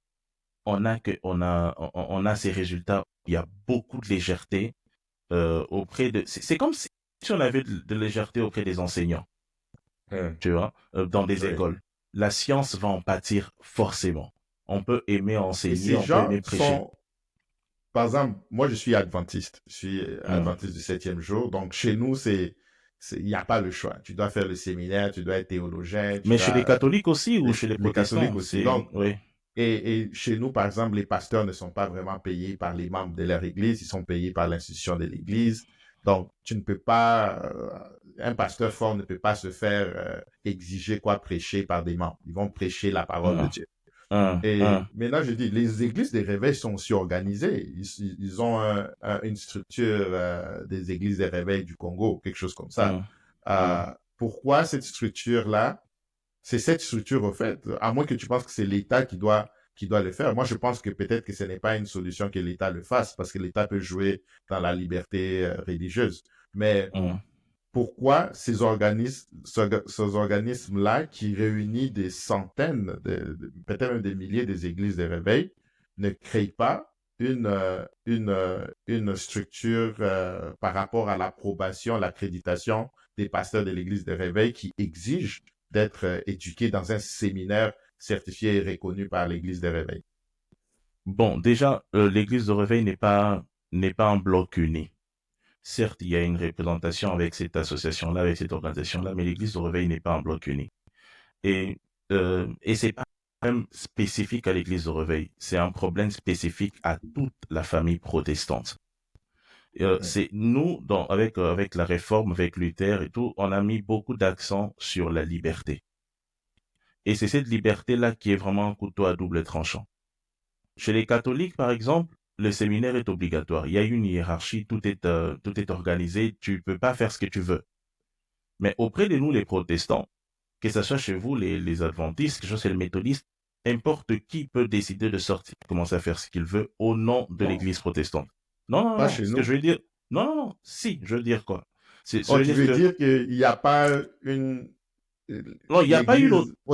on a ces résultats. Il y a beaucoup de légèreté auprès de. C'est comme si on avait de légèreté auprès des enseignants, Mm. tu vois, dans des Oui. écoles. La science va en pâtir forcément. On peut aimer Et enseigner, ces on peut gens aimer prêcher. sont, par exemple, moi, je suis adventiste. Je suis Hum. adventiste du 7e jour. Donc, chez nous, il n'y a pas le choix. Tu dois faire le séminaire, tu dois être théologien, tu Mais chez les dois, catholiques aussi ou chez les les catholiques protestants, aussi. c'est, Donc, oui. et chez nous, par exemple, les pasteurs ne sont pas vraiment payés par les membres de leur église, ils sont payés par l'institution de l'église. Donc, tu ne peux pas, un pasteur fort ne peut pas se faire exiger quoi prêcher par des membres. Ils vont prêcher la parole de Hum, Dieu. hum, Et hum, maintenant, je dis, les églises des réveils sont aussi organisées. Ils ont une structure des églises des réveils du Congo, quelque chose comme ça. hum, Euh, hum, Pourquoi cette structure-là? C'est cette structure, au fait, à moins que tu penses que c'est l'État qui doit le faire. Moi, je pense que peut-être que ce n'est pas une solution que l'État le fasse, parce que l'État peut jouer dans la liberté religieuse. Mais hum. pourquoi ces organismes-là qui réunissent des centaines, peut-être même des milliers des églises de réveil, ne créent pas une structure par rapport à l'approbation, l'accréditation des pasteurs de l'église de réveil qui exige d'être éduqués dans un séminaire certifié et reconnu par l'église de réveil. Bon, déjà, l'église de réveil n'est pas un bloc uni. Certes, il y a une représentation avec cette association-là, avec cette organisation-là, mais l'église de réveil n'est pas un bloc uni. Et c'est pas même spécifique à l'église de réveil. C'est un problème spécifique à toute la famille protestante. Mm. C'est nous, avec la réforme, avec Luther et tout, on a mis beaucoup d'accent sur la liberté. Et c'est cette liberté-là qui est vraiment un couteau à double tranchant. Chez les catholiques, par exemple, le séminaire est obligatoire. Il y a une hiérarchie, tout est organisé. Tu peux pas faire ce que tu veux. Mais auprès de nous, les protestants, que ce soit chez vous, les adventistes, que ce soit chez les méthodistes, n'importe qui peut décider de sortir, commencer à faire ce qu'il veut au nom de Non, l'église protestante. Non, non, pas non. chez Ce que nous. je veux dire, non, non, non. Si, je veux dire quoi? Ça Oh, veut tu dire veux que dire qu'il n'y a pas une non, l'église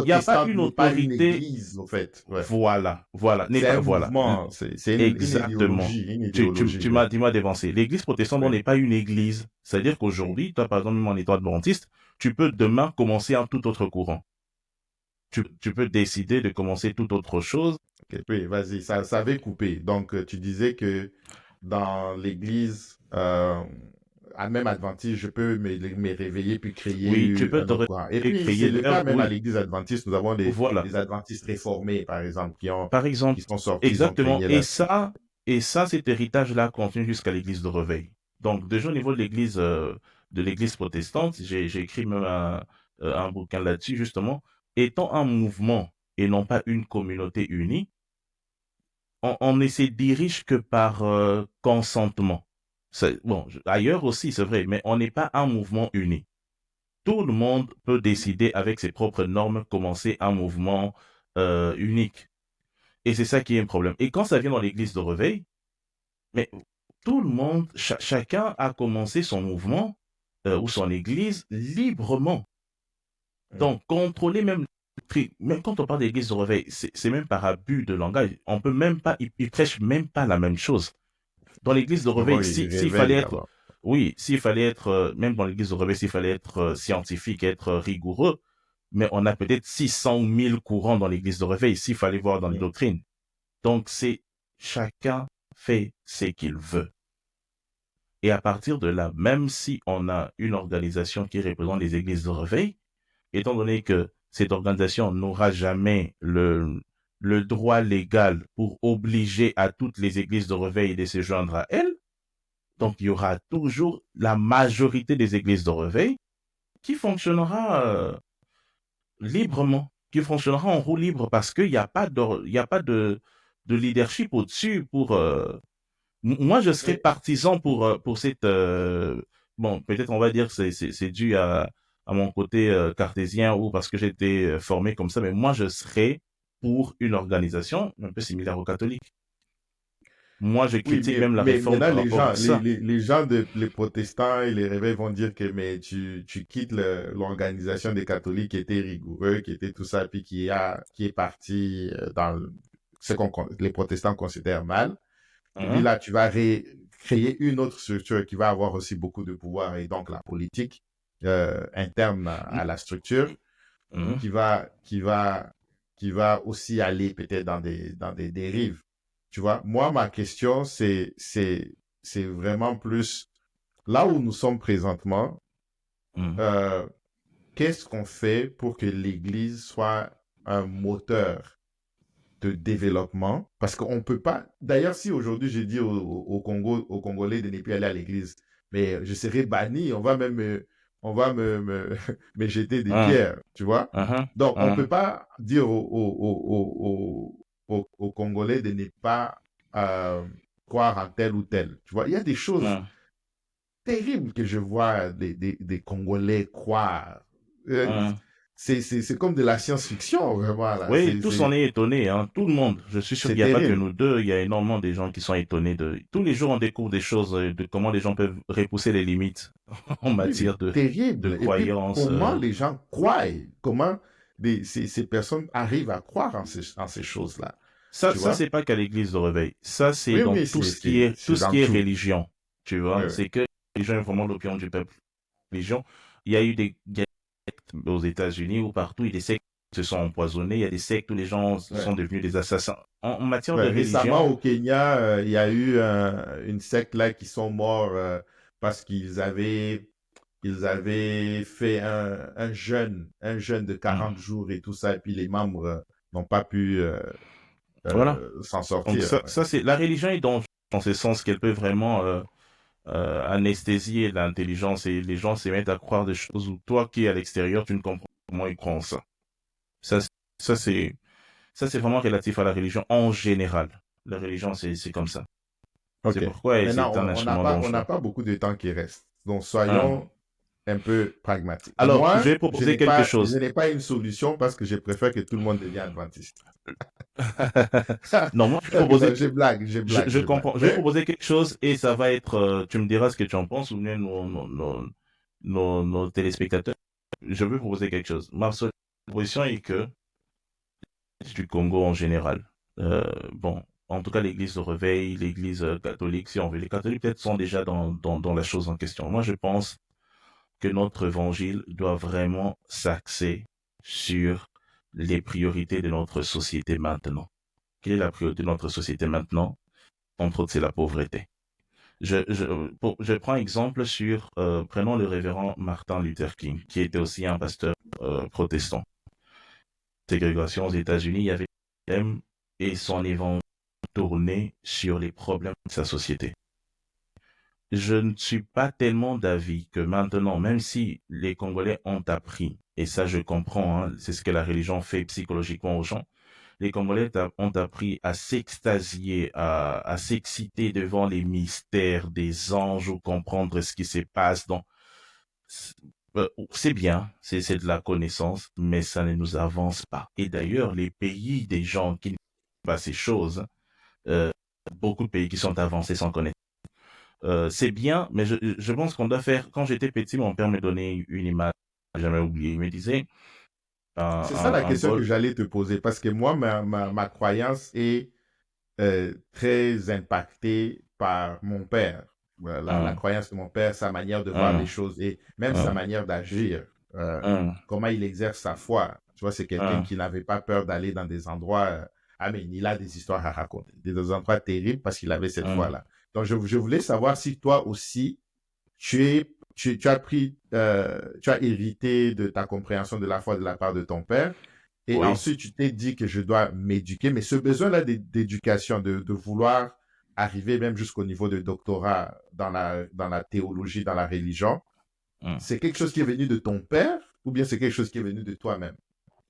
il y a pas protestante une n'est pas une autorité. église, en fait. Ouais. Voilà, voilà, n'est C'est pas, un voilà. mouvement, c'est une Exactement. idéologie, une Tu, idéologie. tu Ouais. m'as, tu m'as dévancé. L'église protestante, on Ouais. n'est pas une église. C'est-à-dire qu'aujourd'hui, toi, par exemple, même en étant adventiste, tu peux demain commencer un tout autre courant. Tu peux décider de commencer tout autre chose. Ok, oui, vas-y, ça avait coupé. Donc, tu disais que dans l'église, même adventiste, je peux me réveiller puis créer Oui, tu peux un te autre courant. Et puis, c'est créer le d'ailleurs, cas même à oui, l'église adventiste. Nous avons voilà. des adventistes réformés, par exemple, Par exemple, qui sont sortis, ils ont exactement. créé Et là. ça, cet héritage-là continue jusqu'à l'église de réveil. Donc, déjà au niveau de l'église protestante, j'ai écrit même un bouquin là-dessus, justement. Étant un mouvement et non pas une communauté unie, on ne se dirige que par consentement. Bon, ailleurs aussi, c'est vrai, mais on n'est pas un mouvement uni. Tout le monde peut décider avec ses propres normes commencer un mouvement unique. Et c'est ça qui est un problème. Et quand ça vient dans l'église de réveil, mais tout le monde, chacun a commencé son mouvement ou son église librement. Mm. Donc, contrôler même quand on parle d'église de réveil, c'est même par abus de langage. On peut même pas, ils prêchent même pas la même chose. Dans l'église de réveil, Oui, s'il fallait réveil être, d'abord. oui, s'il fallait être, même dans l'église de réveil, s'il fallait être scientifique, être rigoureux, mais on a peut-être 600 ou 1000 courants dans l'église de réveil, s'il fallait voir dans les Mm. doctrines. Donc, c'est chacun fait ce qu'il veut. Et à partir de là, même si on a une organisation qui représente les églises de réveil, étant donné que cette organisation n'aura jamais le droit légal pour obliger à toutes les églises de réveil de se joindre à elle, donc il y aura toujours la majorité des églises de réveil qui fonctionnera librement, qui fonctionnera en roue libre parce qu'il n'y a pas de leadership au-dessus pour moi, je serais Mais, partisan pour cette. Bon, peut-être on va dire que c'est dû à mon côté cartésien ou parce que j'ai été formé comme ça, mais moi, je serais pour une organisation un peu similaire aux catholiques. Moi, je oui, critique même la mais réforme maintenant, par rapport à ça. les gens, les protestants et les réveils vont dire que mais tu quittes l'organisation des catholiques qui était rigoureux, qui était tout ça, puis qui est parti dans ce les protestants considèrent mal. Et puis Hein? là, tu vas créer une autre structure qui va avoir aussi beaucoup de pouvoir et donc la politique interne à la structure Hein? qui va, qui va, qui va aussi aller peut-être dans des dérives. Tu vois, moi, ma question, c'est vraiment plus là où nous sommes présentement. Mhm. euh, Qu'est-ce qu'on fait pour que l'Église soit un moteur de développement? Parce qu'on peut pas. D'ailleurs, si aujourd'hui je dis au Congo, aux Congolais de ne plus aller à l'Église, mais je serai banni, on va me jeter des Mhm. pierres, tu vois? Mhm. Donc, on peut Mhm. pas dire aux Congolais de ne pas euh, croire en tel ou tel. Tu vois, il y a des choses Mhm. terribles que je vois des Congolais croire. Euh, Mhm. c'est comme de la science-fiction, vraiment, là. Oui, tous en est étonné, hein. Tout le monde. Je suis sûr qu'il C'est n'y a pas que terrible. nous deux. Il y a énormément de gens qui sont étonnés de. Tous les jours, on découvre des choses de comment les gens peuvent repousser les limites en Oui, mais matière de terrible. Et puis, croyances. comment les gens croient? Comment ces personnes arrivent à croire en ces choses-là? Ça, Tu ça vois? c'est pas qu'à l'église de réveil. Ça, c'est Oui, dans oui, tout c'est ce dans qui est tout. religion. Tu Oui, vois, oui. c'est que les religion est vraiment l'opinion du peuple. Religion. Il y a eu des guerres aux États-Unis ou partout, il y a des sectes qui se sont empoisonnés, il y a des sectes où les gens sont Ouais. devenus des assassins. En matière de Ouais, récemment, religion, au Kenya, il y a eu une secte là qui sont morts parce ils avaient fait un jeûne de hum, 40 jours et tout ça, et puis les membres n'ont pas pu voilà. s'en Donc sortir. ça, Ouais. ça c'est la religion est dangereuse dans ce sens qu'elle peut vraiment anesthésier l'intelligence et les gens se mettent à croire des choses où toi qui es à l'extérieur, tu ne comprends pas comment ils croient en ça. Ça, ça c'est Ça, c'est vraiment relatif à la religion en général. La religion, c'est comme ça. OK. C'est pourquoi Maintenant, c'est un instrument on n'a dangereux. pas beaucoup de temps qui reste. Donc, Hein. soyons un peu pragmatiques. Alors, je Moi, vais proposer quelque je chose. n'ai pas une solution parce que je préfère que tout le monde devienne adventiste. Non, moi, je vais proposer, Non, je je blague. comprends. Je vais Mais, proposer quelque chose et ça va être, tu me diras ce que tu en penses ou bien nos téléspectateurs. Je vais proposer quelque chose. Ma seule proposition est que du Congo en général. Bon, en tout cas, l'église de réveil, l'église catholique, si on veut. Les catholiques peut-être sont déjà dans la chose en question. Moi, je pense que notre évangile doit vraiment s'axer sur les priorités de notre société maintenant. Quelle est la priorité de notre société maintenant? Entre autres, c'est la pauvreté. Je prends exemple sur, prenons le révérend Martin Luther King, qui était aussi un pasteur protestant. Ségrégation aux États-Unis, il y avait le thème et son évangile tourné sur les problèmes de sa société. Je ne suis pas tellement d'avis que maintenant, même si les Congolais ont appris, et ça je comprends, hein, c'est ce que la religion fait psychologiquement aux gens, les Congolais ont appris à s'extasier, à s'exciter devant les mystères des anges ou comprendre ce qui se passe. Donc, c'est bien, c'est de la connaissance, mais ça ne nous avance pas. Et d'ailleurs, les pays des gens qui ne font pas ces choses, euh, beaucoup de pays qui sont avancés sans connaître. C'est bien, mais je pense qu'on doit faire. Quand j'étais petit, mon père me donnait une image, jamais oublié. Il me disait c'est ça la un question que bol. j'allais te poser parce que moi, ma croyance est très impactée par mon père. Voilà, la Un, croyance de mon père, sa manière de voir les un, choses et même sa un, manière d'agir, un, comment il exerce sa foi. Tu vois, c'est quelqu'un un, qui n'avait pas peur d'aller dans des endroits. Ah, mais il a des histoires à raconter, des endroits terribles parce qu'il avait cette un. foi-là. Donc, je voulais savoir si toi aussi, tu as pris, tu as hérité de ta compréhension de la foi de la part de ton père. Et Oui. ensuite, tu t'es dit que je dois m'éduquer. Mais ce besoin-là d'éducation, de vouloir arriver même jusqu'au niveau de doctorat dans la théologie, dans la religion, Un. c'est quelque chose qui est venu de ton père ou bien c'est quelque chose qui est venu de toi-même?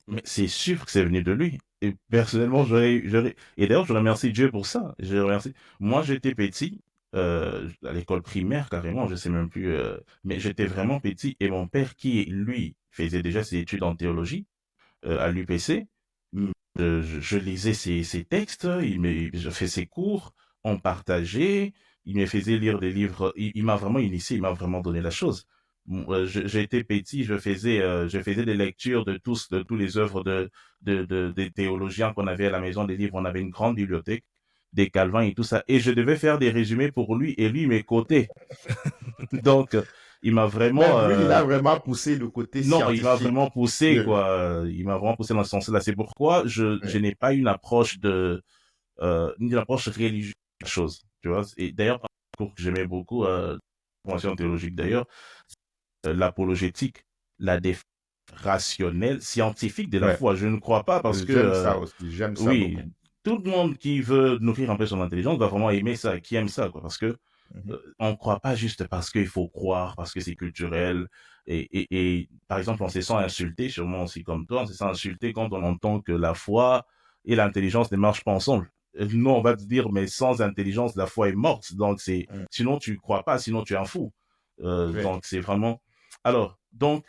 Mais c'est sûr que c'est venu de lui. Et personnellement, et d'ailleurs, je remercie Dieu pour ça. Je remercie. Moi, j'étais petit, à l'école primaire, carrément, je sais même plus, mais j'étais vraiment petit. Et mon père, qui, lui, faisait déjà ses études en théologie, à l'UPC, je lisais ses textes, je fais ses cours, on partageait, il me faisait lire des livres, il m'a vraiment initié, il m'a vraiment donné la chose. J'ai été petit, je faisais des lectures de tous les œuvres des théologiens qu'on avait à la maison, des livres, on avait une grande bibliothèque, des Calvins et tout ça, et je devais faire des résumés pour lui, et lui, il m'écoutait. Donc, il m'a vraiment, Même lui, il a vraiment poussé le côté non, il m'a scientifique. vraiment poussé, Oui, quoi. Il m'a vraiment poussé dans ce sens-là. C'est pourquoi je oui, n'ai pas une approche ni l'approche religieuse de la chose, tu vois. Et d'ailleurs, un cours que j'aimais beaucoup, formation théologique d'ailleurs, l'apologétique, la défense rationnelle, scientifique de la Ouais, foi. Je ne crois pas parce que, j'aime ça aussi, j'aime ça oui, beaucoup. tout le monde qui veut nourrir un peu son intelligence va vraiment aimer ça, qui aime ça, quoi, parce que Mhm. on ne croit pas juste parce qu'il faut croire, parce que c'est culturel. Et par exemple, on se sent insulté, sûrement aussi comme toi, on se sent insulté quand on entend que la foi et l'intelligence ne marchent pas ensemble. Nous, on va te dire, mais sans intelligence, la foi est morte. Donc, Mhm. sinon tu crois pas, sinon tu es un fou. Ouais. Donc, c'est vraiment, alors, donc,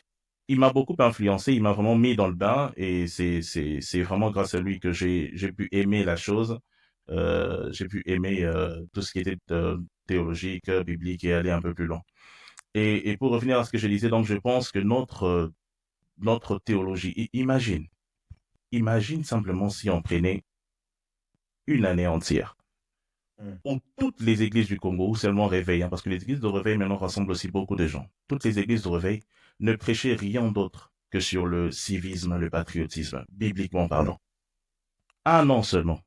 il m'a beaucoup influencé, il m'a vraiment mis dans le bain et c'est vraiment grâce à lui que j'ai pu aimer la chose. J'ai pu aimer tout ce qui était théologique, biblique et aller un peu plus loin. Et pour revenir à ce que je disais, donc je pense que notre théologie, imagine simplement si on prenait une année entière Mhm. où toutes les églises du Congo, ou seulement Réveil, hein, parce que les églises de Réveil maintenant rassemblent aussi beaucoup de gens, toutes les églises de Réveil ne prêchaient rien d'autre que sur le civisme, le patriotisme, bibliquement Mhm. parlant. Un an seulement.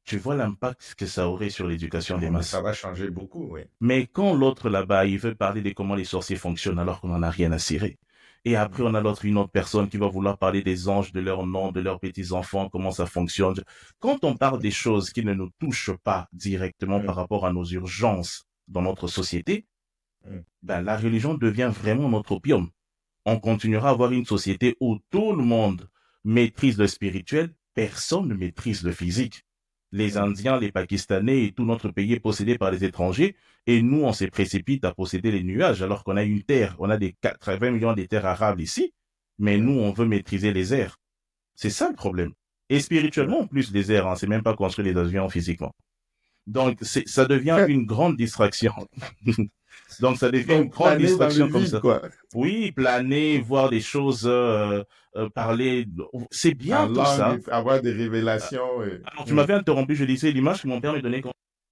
Tu vois l'impact que ça aurait sur l'éducation des Oh, mais ça masses. va changer beaucoup, oui. Mais quand l'autre là-bas, il veut parler de comment les sorciers fonctionnent alors qu'on n'en a rien à cirer. Et après, Mhm. on a une autre personne qui va vouloir parler des anges, de leurs noms, de leurs petits-enfants, comment ça fonctionne. Quand on parle des choses qui ne nous touchent pas directement par Mhm. rapport à nos urgences dans notre société, Mhm. ben, la religion devient vraiment notre opium. On continuera à avoir une société où tout le monde maîtrise le spirituel, personne ne maîtrise le physique. Les Mhm. Indiens, les Pakistanais et tout notre pays est possédé par les étrangers et nous, on se précipite à posséder les nuages alors qu'on a une terre, on a des 80 millions de terres arables ici, mais Mhm. nous, on veut maîtriser les airs. C'est ça le problème. Et Ouais. spirituellement, en plus, les airs, hein, c'est même pas construire les avions physiquement. Donc, ça devient une grande distraction. Donc, ça devient une Donc, grande planer dans le distraction comme vide, ça. quoi. Oui, planer, voir des choses, parler, c'est En bien tout langue, ça. et avoir des révélations. Alors, tu Mhm. m'avais interrompu, je disais, l'image que mon père me donnait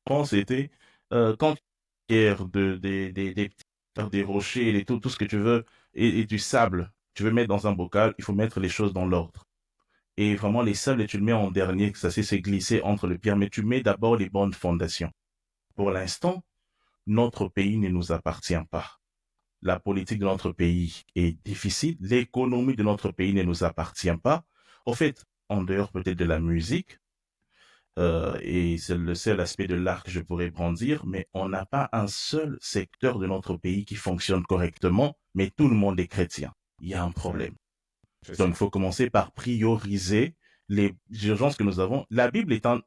quand c'était, quand tu pierres des pierres, des rochers, tout ce que tu veux, et du sable, tu veux mettre dans un bocal, il faut mettre les choses dans l'ordre. Et vraiment, les sables, tu le mets en dernier, que ça c'est glisser entre les pierres, mais tu mets d'abord les bonnes fondations. Pour l'instant, notre pays ne nous appartient pas. La politique de notre pays est difficile, l'économie de notre pays ne nous appartient pas. Au fait, en dehors peut-être de la musique, et c'est le seul aspect de l'art que je pourrais brandir, mais on n'a pas un seul secteur de notre pays qui fonctionne correctement, mais tout le monde est chrétien. Il y a un Mhm. problème. C'est Donc, il ça. faut commencer par prioriser les urgences que nous avons. La Bible étant,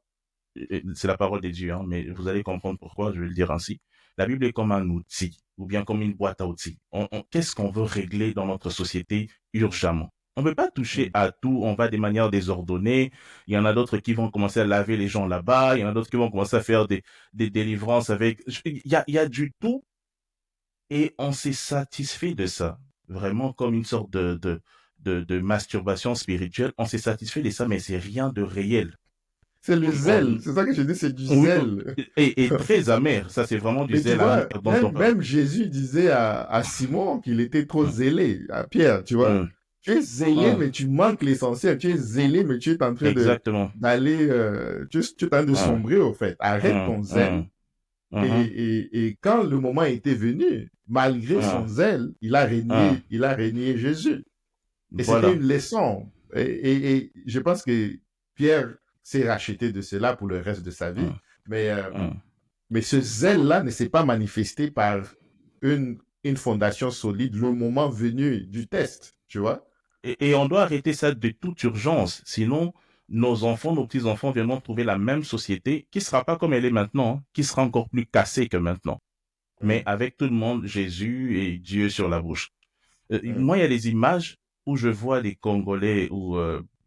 c'est la parole de Dieu, hein, mais vous allez comprendre pourquoi je vais le dire ainsi. La Bible est comme un outil, ou bien comme une boîte à outils. Qu'est-ce qu'on veut régler dans notre société urgemment? On ne peut pas toucher Mhm. à tout, on va de manière désordonnée. Il y en a d'autres qui vont commencer à laver les gens là-bas, il y en a d'autres qui vont commencer à faire des délivrances avec... Il y a du tout et on s'est satisfait de ça. Vraiment comme une sorte de masturbation spirituelle. On s'est satisfait de ça, mais c'est rien de réel. C'est le Oui, zèle. C'est ça que je dis, c'est du oui, zèle. et très amer. Ça, c'est vraiment du Mais tu zèle amer vois, dont on parle. même Jésus disait à Simon qu'il était trop Hum, zélé, à Pierre, tu vois. hum, Tu es zélé, hum. mais tu manques l'essentiel. Tu es zélé, mais tu es en train Exactement. d'aller, tu es en train de Hum, sombrer, au fait. Arrête hum, ton zèle. hum, mhm, Et quand le moment était venu, malgré son hum, zèle, hum. il a régné Jésus. Et c'était Voilà. une leçon. Et je pense que Pierre s'est racheté de cela pour le reste de sa vie. Hum, Mais, hum. mais ce zèle-là ne s'est pas manifesté par une fondation solide le moment venu du test, tu vois. Et on doit arrêter ça de toute urgence. Sinon, nos enfants, nos petits-enfants viendront trouver la même société qui sera pas comme elle est maintenant, hein, qui sera encore plus cassée que maintenant. Mais Mm, avec tout le monde, Jésus et Dieu sur la bouche. mm, Moi, il y a des images où je vois des Congolais ou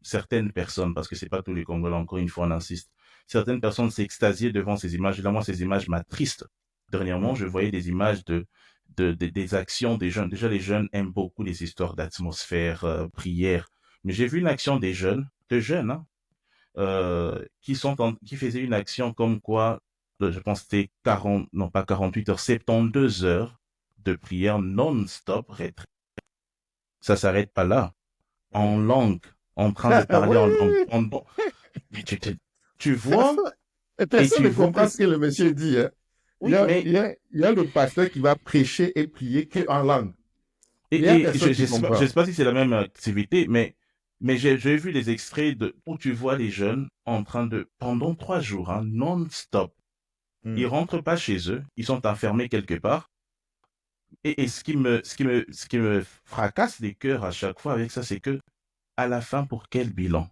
certaines personnes, parce que c'est pas tous les Congolais, encore une fois, on insiste, certaines personnes s'extasier devant ces images. Là, moi, ces images m'attristent. Dernièrement, mm, je voyais des images des actions des jeunes. Déjà, les jeunes aiment beaucoup les histoires d'atmosphère, prière. Mais j'ai vu une action des jeunes, de jeunes, hein, qui faisaient une action comme quoi, je pense que c'était 40, non pas 48 heures, 72 heures de prière non-stop. Ça s'arrête pas là. En mm. langue, en train de parler en langue. Oui, Mais tu vois, Et Et personne tu ne vois comprend que, ce que le monsieur dit. Hein. Il y oui, a, mais, il y a, il y a le pasteur qui va prêcher et prier que en langue. Mais il n'y a et personne je qui je comprend. sais pas si c'est la même activité, mais j'ai vu des extraits où tu vois les jeunes en train de, pendant 3 jours, hein, non-stop, ils Hmm, rentrent pas chez eux, ils sont enfermés quelque part. Et ce qui me fracasse les cœurs à chaque fois avec ça, c'est que, à la fin, pour quel bilan?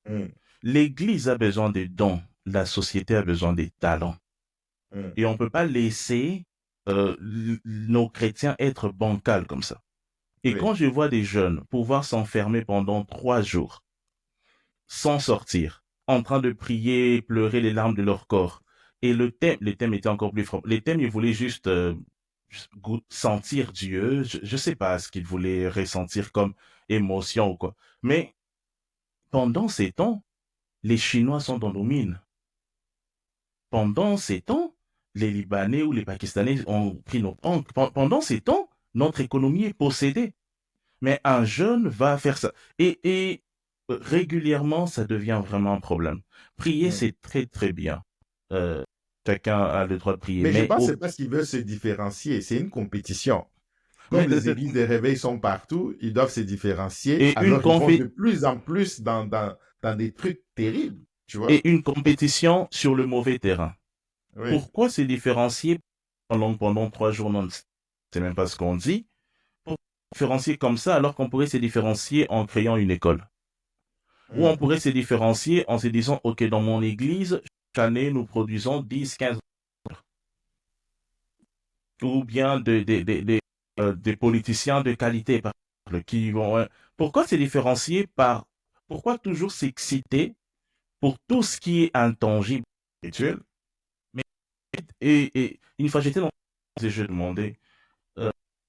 hmm, L'Église a besoin des dons, la société a besoin des talents. hmm. Et on ne peut pas laisser nos chrétiens être bancals comme ça. Et Oui. quand je vois des jeunes pouvoir s'enfermer pendant 3 jours, sans sortir, en train de prier, pleurer les larmes de leur corps, et le thème était encore plus fort. Les thèmes, ils voulaient juste sentir Dieu. Je sais pas ce qu'ils voulaient ressentir comme émotion ou quoi. Mais pendant ces temps, les Chinois sont dans nos mines. Pendant ces temps, les Libanais ou les Pakistanais ont pris nos banques. Pendant ces temps, notre économie est possédée. Mais un jeune va faire ça. Régulièrement, ça devient vraiment un problème. Prier, Hmm. c'est très, très bien. Euh, Chacun a le droit de prier. Mais je pense que c'est parce qu'ils veulent se différencier. C'est une compétition. Mais Comme les églises de réveil sont partout, ils doivent se différencier. et une Alors, ils vont confé- de plus en plus dans des trucs terribles. Tu vois? et une compétition sur le mauvais terrain. Oui. Pourquoi se différencier pendant 3 jours non? C'est même pas ce qu'on dit. Pour se différencier comme ça, alors qu'on pourrait se différencier en créant une école. Ou Hmm. on pourrait se différencier en se disant, OK, dans mon église, chaque année, nous produisons 10, 15, ou bien des politiciens de qualité, par exemple, qui vont... Pourquoi se différencier pourquoi toujours s'exciter pour tout ce qui est intangible, spirituel? Mais, et une fois j'étais dans et je demandais,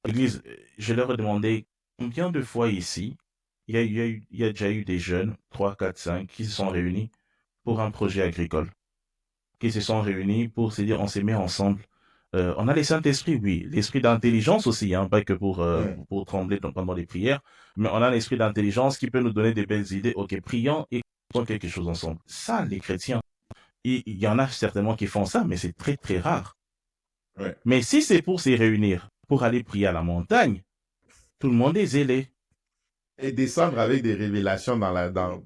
l'église, je leur ai demandé combien de fois ici, il y a déjà eu des jeunes, 3, 4, 5, qui se sont réunis pour un projet agricole, qui se sont réunis pour se dire on se met ensemble. On a les Saint-Esprit, oui, l'esprit d'intelligence aussi, hein, pas que Hmm. pour trembler pendant les prières, mais on a l'esprit d'intelligence qui peut nous donner des belles idées. Ok, prions et faisons quelque chose ensemble. Ça, les chrétiens, il y en a certainement qui font ça, mais c'est très très rare. Ouais. Mais si c'est pour se réunir, pour aller prier à la montagne, tout le monde est zélé. Et descendre avec des révélations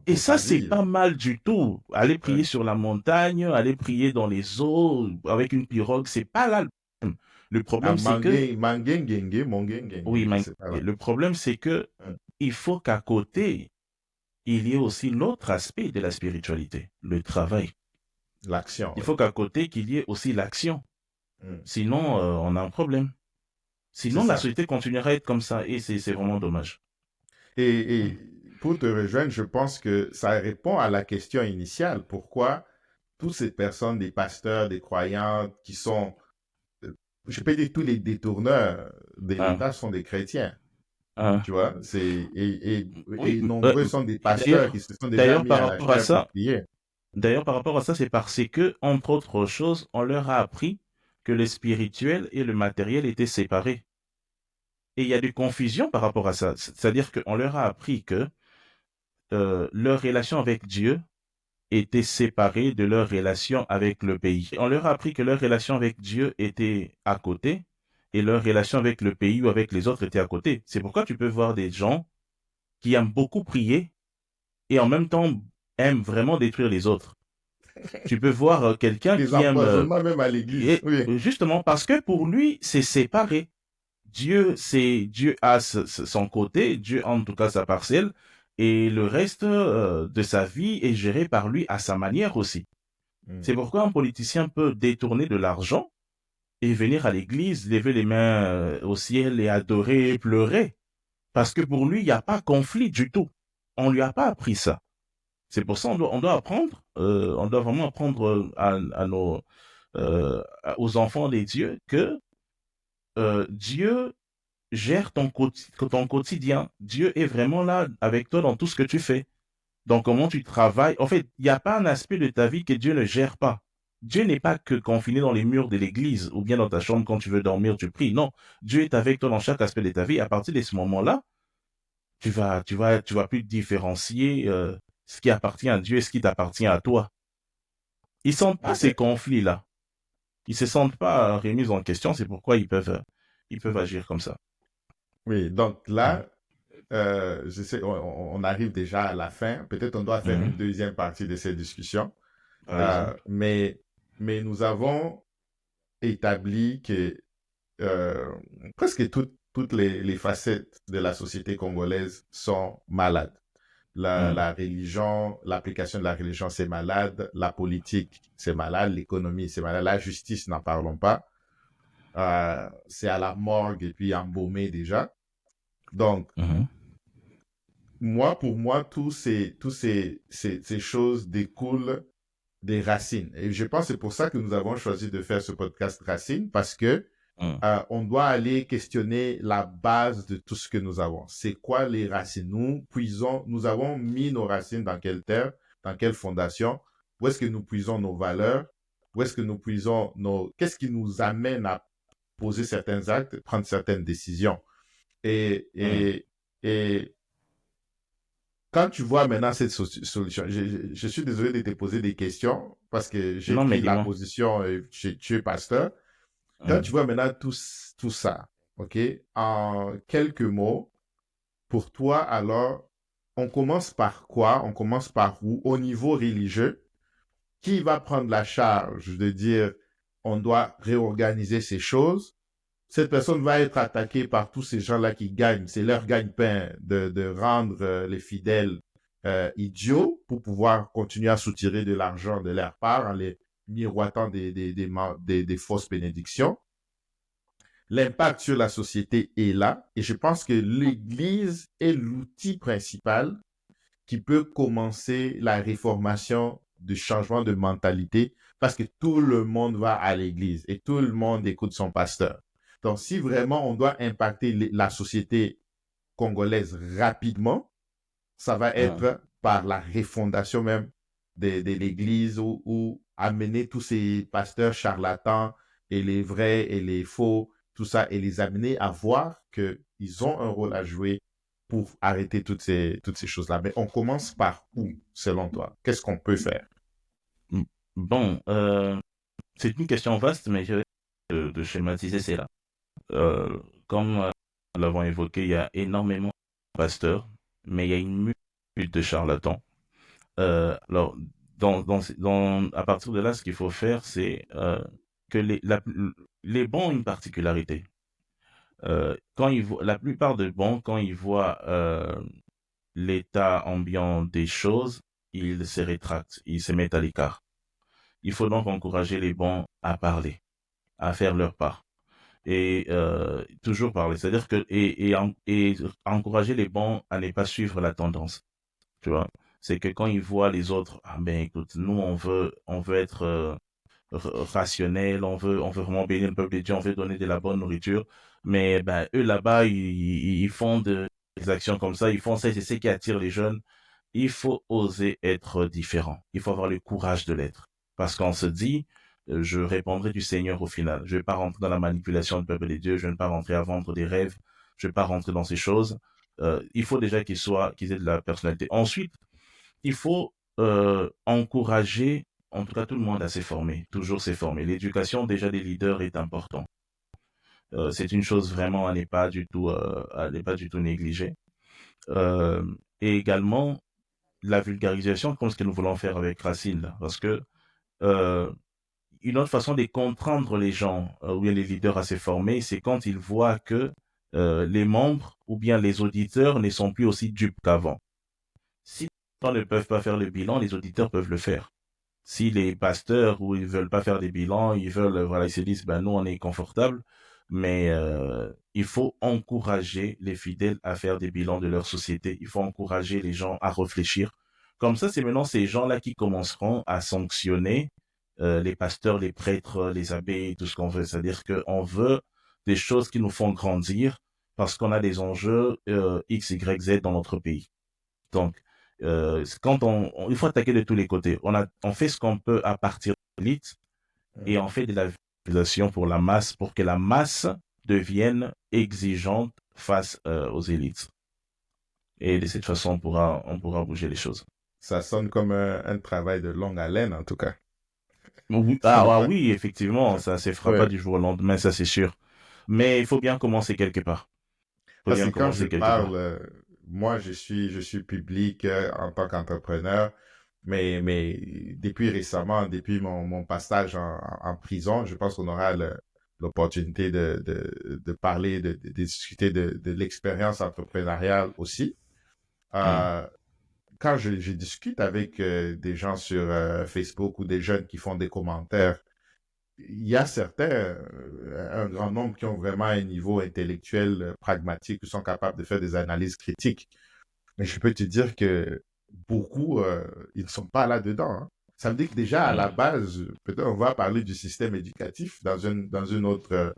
Et pour ça, ta c'est vie. pas mal du tout. Aller prier Ouais. sur la montagne, aller prier dans les eaux avec une pirogue, c'est pas là le problème. Le Ah, problème, c'est que, mangengenge, oui, je mais sais pas. Là. le problème, c'est que Ouais. il faut qu'à côté, il y ait aussi l'autre aspect de la spiritualité, le travail. L'action, Il oui. faut qu'à côté, qu'il y ait aussi l'action. Hmm. Sinon, on a un problème. C'est Sinon, la ça. société continuera à être comme ça et c'est vraiment dommage. Et pour te rejoindre, je pense que ça répond à la question initiale. Pourquoi toutes ces personnes, des pasteurs, des croyants qui sont, je peux dire tous les détourneurs de Hein, l'État sont des chrétiens. hein. Tu vois, Oui, et nombreux sont des pasteurs qui d'ailleurs, se sont déjà d'ailleurs, mis par à la rapport à chaire pour ça, prier. D'ailleurs, par rapport à ça, c'est parce que, entre autres choses, on leur a appris que le spirituel et le matériel étaient séparés. Et il y a des confusions par rapport à ça. C'est-à-dire qu'on leur a appris que leur relation avec Dieu était séparée de leur relation avec le pays. On leur a appris que leur relation avec Dieu était à côté et leur relation avec le pays ou avec les autres était à côté. C'est pourquoi tu peux voir des gens qui aiment beaucoup prier et en même temps aiment vraiment détruire les autres. Tu peux voir quelqu'un Des qui aime empoisonnements même à l'église. et Oui. justement parce que pour lui c'est séparé. Dieu a son côté, Dieu a en tout cas sa parcelle et le reste de sa vie est géré par lui à sa manière aussi. Hmm. C'est pourquoi un politicien peut détourner de l'argent et venir à l'église, lever les mains au ciel et adorer, pleurer parce que pour lui il n'y a pas conflit du tout. On lui a pas appris ça. C'est pour ça on doit apprendre, on doit vraiment apprendre à nos aux enfants des dieux que Dieu gère ton quotidien. Dieu est vraiment là avec toi dans tout ce que tu fais. Dans comment tu travailles. En fait, il n'y a pas un aspect de ta vie que Dieu ne gère pas. Dieu n'est pas que confiné dans les murs de l'église ou bien dans ta chambre quand tu veux dormir, tu pries. Non, Dieu est avec toi dans chaque aspect de ta vie. À partir de ce moment-là, tu vas plus différencier ce qui appartient à Dieu et ce qui t'appartient à toi. ils sentent pas ces Ok. conflits-là. Ils se sentent pas remis en question, c'est pourquoi ils peuvent agir comme ça. Oui, donc Mhm. là, je sais, on arrive déjà à la fin. Peut-être on doit faire Mhm. une deuxième partie de cette discussion. Par Euh, exemple. mais, mais nous avons établi que euh, presque toutes les facettes de la société congolaise sont malades. Mhm. La religion, l'application de la religion, c'est malade. La politique, c'est malade. L'économie, c'est malade. La justice, n'en parlons pas. C'est à la morgue et puis embaumé déjà. Donc, Mhm. pour moi, ces choses découlent des racines. Et je pense que c'est pour ça que nous avons choisi de faire ce podcast Racines, parce que Mhm. on doit aller questionner la base de tout ce que nous avons. C'est quoi les racines? Nous avons mis nos racines dans quelle terre, dans quelle fondation? Où est-ce que nous puisons nos valeurs? Où est-ce que nous puisons qu'est-ce qui nous amène à poser certains actes, prendre certaines décisions? Et, Mhm. et, et quand tu vois maintenant cette solution, je suis désolé de te poser des questions parce que j'ai Non, mais pris la dis-moi. position, tu es pasteur. Quand tu Mhm. vois maintenant tout ça, OK, en quelques mots, pour toi, alors, on commence par quoi? On commence par où? Au niveau religieux, qui va prendre la charge de dire on doit réorganiser ces choses? Cette personne va être attaquée par tous ces gens-là qui gagnent. C'est leur gagne-pain de rendre les fidèles idiots pour pouvoir continuer à soutirer de l'argent de leur part en les miroitant des fausses bénédictions. L'impact sur la société est là et je pense que l'Église est l'outil principal qui peut commencer la réformation du changement de mentalité parce que tout le monde va à l'église et tout le monde écoute son pasteur. Donc, si vraiment on doit impacter la société congolaise rapidement, ça va Mhm. être par la refondation même de l'église ou amener tous ces pasteurs charlatans et les vrais et les faux, tout ça, et les amener à voir qu'ils ont un rôle à jouer pour arrêter toutes ces choses-là. Mais on commence par où, selon toi? Qu'est-ce qu'on peut faire? Mm. Bon, c'est une question vaste, mais je vais de schématiser cela. Comme nous l'avons évoqué, il y a énormément de pasteurs, mais il y a une multitude de charlatans. Alors, à partir de là, ce qu'il faut faire, c'est que les bons ont une particularité. Quand la plupart des bons, quand ils voient l'état ambiant des choses, ils se rétractent, ils se mettent à l'écart. Il faut donc encourager les bons à parler, à faire leur part. Et toujours parler. C'est-à-dire que et encourager les bons à ne pas suivre la tendance. Tu vois, c'est que quand ils voient les autres, ah ben écoute, nous on veut être rationnel, on veut vraiment bénir le peuple de Dieu, on veut donner de la bonne nourriture, mais ben eux là-bas ils font des actions comme ça, ils font ça, c'est ce qui attire les jeunes. Il faut oser être différent. Il faut avoir le courage de l'être, parce qu'on se dit je répondrai du Seigneur au final. Je vais pas rentrer dans la manipulation du peuple de Dieu, je ne vais pas rentrer à vendre des rêves, je vais pas rentrer dans ces choses. Il faut déjà qu'ils aient de la personnalité. Ensuite, il faut encourager, en tout cas tout le monde à se former, toujours se former. L'éducation déjà des leaders est important. C'est une chose vraiment à n'est pas du tout négligée. Euh, et également la vulgarisation, comme ce que nous voulons faire avec Racine, là, parce que euh, une autre façon de comprendre les gens ou bien les leaders à se former, c'est quand ils voient que les membres ou bien les auditeurs ne sont plus aussi dupes qu'avant. Si les gens ne peuvent pas faire le bilan, les auditeurs peuvent le faire. Si les pasteurs ou ils veulent pas faire des bilans, ils veulent voilà, ils se disent ben nous on est confortable, mais il faut encourager les fidèles à faire des bilans de leur société. Il faut encourager les gens à réfléchir. Comme ça, c'est maintenant ces gens-là qui commenceront à sanctionner les pasteurs, les prêtres, les abbés, tout ce qu'on veut. C'est-à-dire qu'on veut des choses qui nous font grandir parce qu'on a des enjeux X, Y, Z dans notre pays. Donc, quand il faut attaquer de tous les côtés. On fait ce qu'on peut à partir de l'élite et on fait de la vulgarisation pour la masse, pour que la masse devienne exigeante face aux élites. Et de cette façon, on pourra bouger les choses. Ça sonne comme un travail de longue haleine, en tout cas. Oui, effectivement, ça se fera pas Ouais. du jour au lendemain, ça c'est sûr. Mais il faut bien commencer quelque part. Il faut Ça, bien c'est quand je commencer quelque parle, part. moi, je suis public en tant qu'entrepreneur, mais depuis récemment, depuis mon passage en prison, je pense qu'on aura l'opportunité de parler, de discuter de l'expérience entrepreneuriale aussi. Hum, Euh, Quand je discute avec des gens sur Facebook ou des jeunes qui font des commentaires, il y a certains, un grand nombre qui ont vraiment un niveau intellectuel pragmatique, qui sont capables de faire des analyses critiques. Mais je peux te dire que beaucoup, ils ne sont pas là-dedans. Hein. Ça veut dire que déjà, à hum, la base, peut-être on va parler du système éducatif dans une autre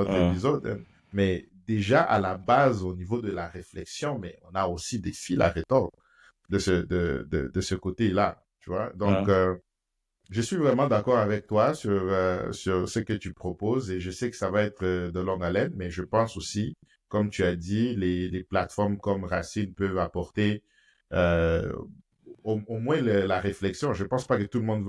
hum, épisode, hein. Mais déjà, à la base, au niveau de la réflexion, mais on a aussi des fils à retordre de ce côté-là. Tu vois? Donc, hum, je suis vraiment d'accord avec toi sur ce que tu proposes et je sais que ça va être de longue haleine, mais je pense aussi, comme tu as dit, les plateformes comme Racine peuvent apporter euh, au moins la réflexion. Je pense pas que tout le monde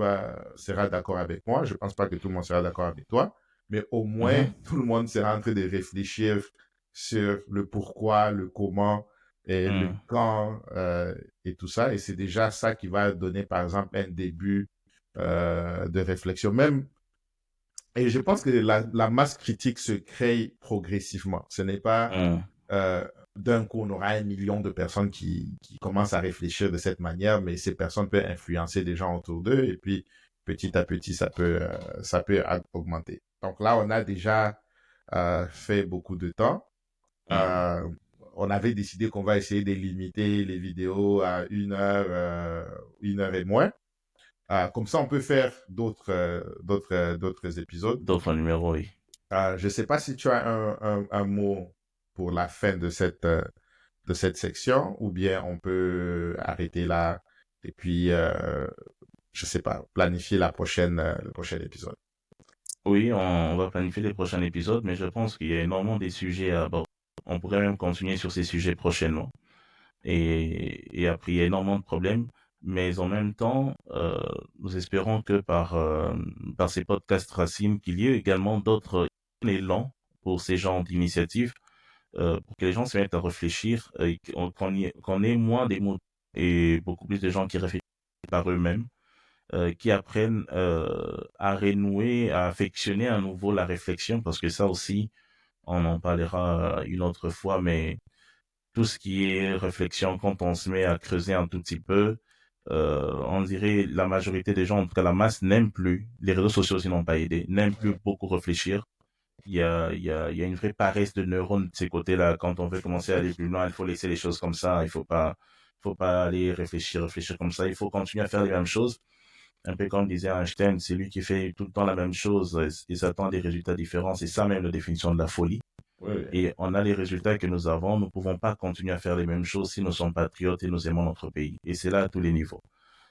sera d'accord avec moi, je pense pas que tout le monde sera d'accord avec toi, mais au moins hum, tout le monde sera en train de réfléchir sur le pourquoi, le comment et le hum, quand et tout ça. Et c'est déjà ça qui va donner, par exemple, un début de réflexion. Même, et je pense que la masse critique se crée progressivement. Ce n'est pas hum. d'un coup, on aura 1 million de personnes qui commencent à réfléchir de cette manière, mais ces personnes peuvent influencer des gens autour d'eux et puis petit à petit, ça peut augmenter. Donc là, on a déjà fait beaucoup de temps. Hum. Euh, on avait décidé qu'on va essayer de limiter les vidéos à 1 heure, 1 heure et moins. Comme ça, on peut faire d'autres épisodes. D'autres numéros, oui. Je ne sais pas si tu as un mot pour la fin de cette section ou bien on peut arrêter là et puis, je sais pas, planifier le prochain épisode. Oui, on va planifier les prochains épisodes, mais je pense qu'il y a énormément des sujets à aborder. On pourrait même continuer sur ces sujets prochainement. Et après, il y a énormément de problèmes, mais en même temps, nous espérons que par ces podcasts Racine, qu'il y ait également d'autres élans pour ces genres d'initiatives, pour que les gens se mettent à réfléchir, et qu'on ait moins des mots et beaucoup plus de gens qui réfléchissent par eux-mêmes, qui apprennent à renouer, à affectionner à nouveau la réflexion, parce que ça aussi, on en parlera une autre fois, mais tout ce qui est réflexion, quand on se met à creuser un tout petit peu, on dirait la majorité des gens, en tout cas la masse, n'aiment plus, les réseaux sociaux aussi n'ont pas aidé, n'aiment plus beaucoup réfléchir. Il y a une vraie paresse de neurones de ces côtés-là. Quand on veut commencer à aller plus loin, il faut laisser les choses comme ça. Il faut pas aller réfléchir comme ça. Il faut continuer à faire les mêmes choses. Un peu comme disait Einstein, c'est lui qui fait tout le temps la même chose et s'attend à des résultats différents. C'est ça même la définition de la folie. Oui, oui. Et on a les résultats que nous avons. Nous ne pouvons pas continuer à faire les mêmes choses si nous sommes patriotes et nous aimons notre pays. Et c'est là à tous les niveaux.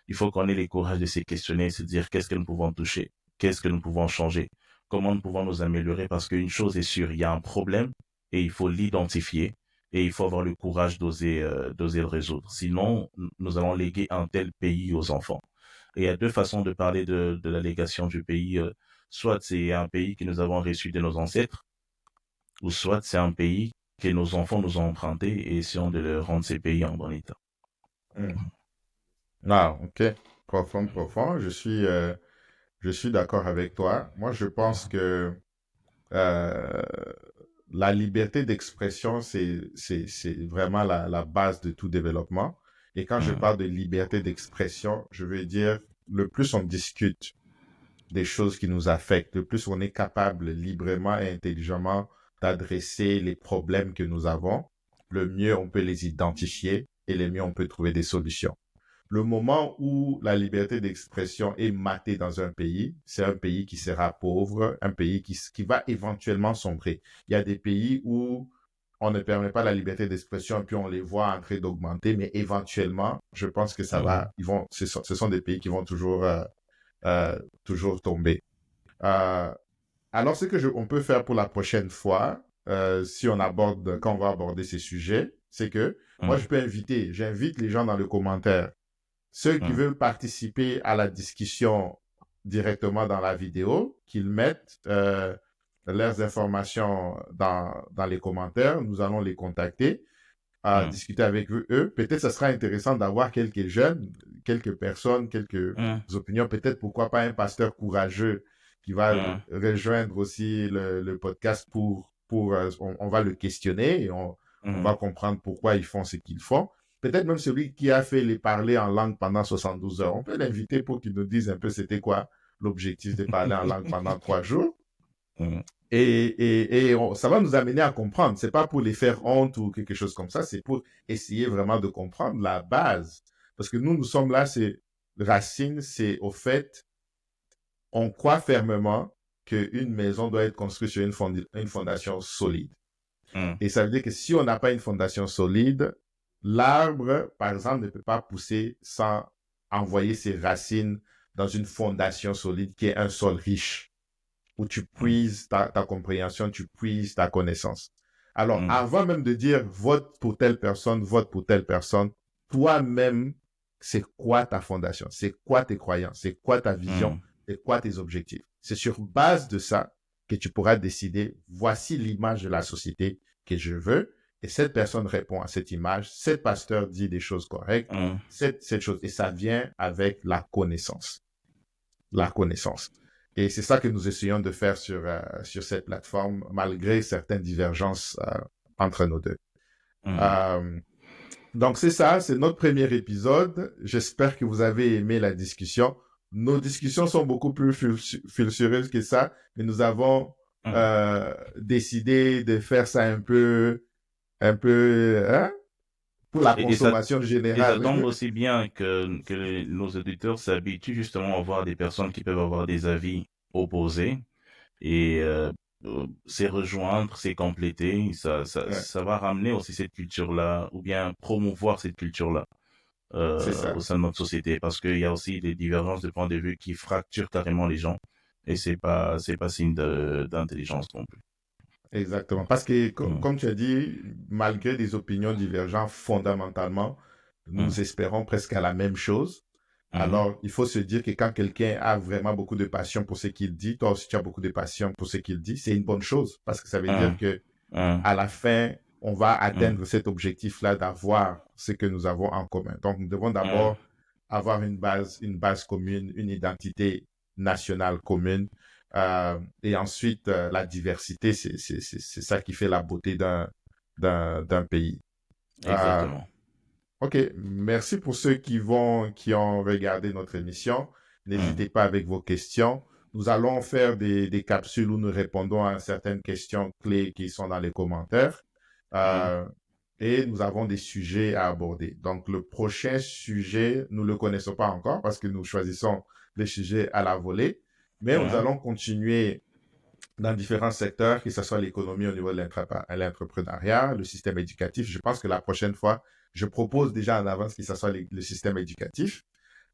Il faut qu'on ait le courage de se questionner, se dire qu'est-ce que nous pouvons toucher, qu'est-ce que nous pouvons changer, comment nous pouvons nous améliorer, parce qu'une chose est sûre, il y a un problème et il faut l'identifier et il faut avoir le courage d'oser le résoudre. Sinon, nous allons léguer un tel pays aux enfants. Et il y a deux façons de parler de la légation du pays. Soit c'est un pays que nous avons reçu de nos ancêtres, ou soit c'est un pays que nos enfants nous ont emprunté et essayons de le rendre ces pays en bon état. Hmm. Ah, ok. Profond, profond. Je suis d'accord avec toi. Moi, je pense que euh, la liberté d'expression, c'est vraiment la base de tout développement. Et quand je Hum, parle de liberté d'expression, je veux dire, le plus on discute des choses qui nous affectent, le plus on est capable librement et intelligemment d'adresser les problèmes que nous avons, le mieux on peut les identifier et le mieux on peut trouver des solutions. Le moment où la liberté d'expression est matée dans un pays, c'est un pays qui sera pauvre, un pays qui va éventuellement sombrer. Il y a des pays où on ne permet pas la liberté d'expression, puis on les voit en train d'augmenter, mais éventuellement, je pense que ça hum, va, ce sont des pays qui vont toujours tomber. Euh, alors, ce que on peut faire pour la prochaine fois, si on aborde, quand on va aborder ces sujets, c'est que moi, hum, j'invite les gens dans le commentaire. Ceux qui hum, veulent participer à la discussion directement dans la vidéo, qu'ils mettent leurs informations dans les commentaires. Nous allons les contacter, discuter avec eux. Peut-être ce sera intéressant d'avoir quelques jeunes, quelques personnes, quelques opinions. Peut-être pourquoi pas un pasteur courageux qui va rejoindre aussi le podcast on va le questionner et on va comprendre pourquoi ils font ce qu'ils font. Peut-être même celui qui a fait les parler en langue pendant 72 heures. On peut l'inviter pour qu'il nous dise un peu c'était quoi l'objectif de parler en langue pendant 3 jours. Et ça va nous amener à comprendre. C'est pas pour les faire honte ou quelque chose comme ça. C'est pour essayer vraiment de comprendre la base. Parce que nous sommes là, c'est Racine, c'est au fait, on croit fermement qu'une maison doit être construite sur une fondation solide. Et ça veut dire que si on n'a pas une fondation solide, l'arbre, par exemple, ne peut pas pousser sans envoyer ses racines dans une fondation solide qui est un sol riche, où tu puises ta compréhension, tu puises ta connaissance. Alors, avant même de dire vote pour telle personne, toi-même, c'est quoi ta fondation? C'est quoi tes croyances? C'est quoi ta vision? C'est quoi tes objectifs? C'est sur base de ça que tu pourras décider, voici l'image de la société que je veux, et cette personne répond à cette image, cet pasteur dit des choses correctes, cette chose, et ça vient avec la connaissance. La connaissance. Et c'est ça que nous essayons de faire sur cette plateforme, malgré certaines divergences entre nous deux. Donc c'est ça, c'est notre premier épisode. J'espère que vous avez aimé la discussion. Nos discussions sont beaucoup plus sulfureuses que ça, mais nous avons décidé de faire ça un peu, pour la consommation générale. Et ça tombe aussi bien que nos auditeurs s'habituent justement à voir des personnes qui peuvent avoir des avis opposés et c'est rejoindre, c'est compléter, ça va ramener aussi cette culture-là ou bien promouvoir cette culture-là au sein de notre société, parce qu'il y a aussi des divergences de points de vue qui fracturent carrément les gens et c'est pas signe d'intelligence non plus. Exactement. Parce que, comme tu as dit, malgré des opinions divergentes, fondamentalement, nous espérons presque à la même chose. Alors, il faut se dire que quand quelqu'un a vraiment beaucoup de passion pour ce qu'il dit, toi aussi tu as beaucoup de passion pour ce qu'il dit, c'est une bonne chose. Parce que ça veut dire que à la fin, on va atteindre cet objectif-là d'avoir ce que nous avons en commun. Donc, nous devons d'abord avoir une base commune, une identité nationale commune. Et ensuite, la diversité, c'est ça qui fait la beauté d'un pays. Exactement. OK, merci pour ceux qui ont regardé notre émission. N'hésitez pas avec vos questions. Nous allons faire des capsules où nous répondons à certaines questions clés qui sont dans les commentaires. Et nous avons des sujets à aborder. Donc, le prochain sujet, nous le connaissons pas encore parce que nous choisissons les sujets à la volée. Mais nous allons continuer dans différents secteurs, que ce soit l'économie au niveau de l'entrepreneuriat, le système éducatif. Je pense que la prochaine fois, je propose déjà en avance que ce soit le système éducatif.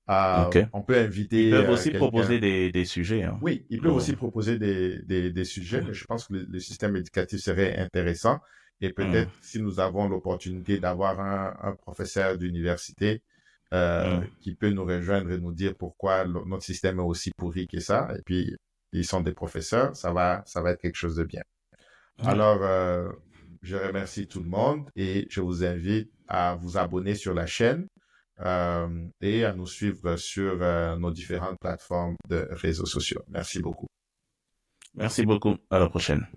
On peut inviter... Ils peuvent aussi proposer des sujets. Hein. Oui, ils peuvent aussi proposer des sujets, mais je pense que le système éducatif serait intéressant. Et peut-être si nous avons l'opportunité d'avoir un professeur d'université qui peut nous rejoindre et nous dire pourquoi notre système est aussi pourri que ça, et puis ils sont des professeurs, ça va être quelque chose de bien. Alors, je remercie tout le monde et je vous invite à vous abonner sur la chaîne et à nous suivre sur nos différentes plateformes de réseaux sociaux. Merci beaucoup. Merci beaucoup. À la prochaine.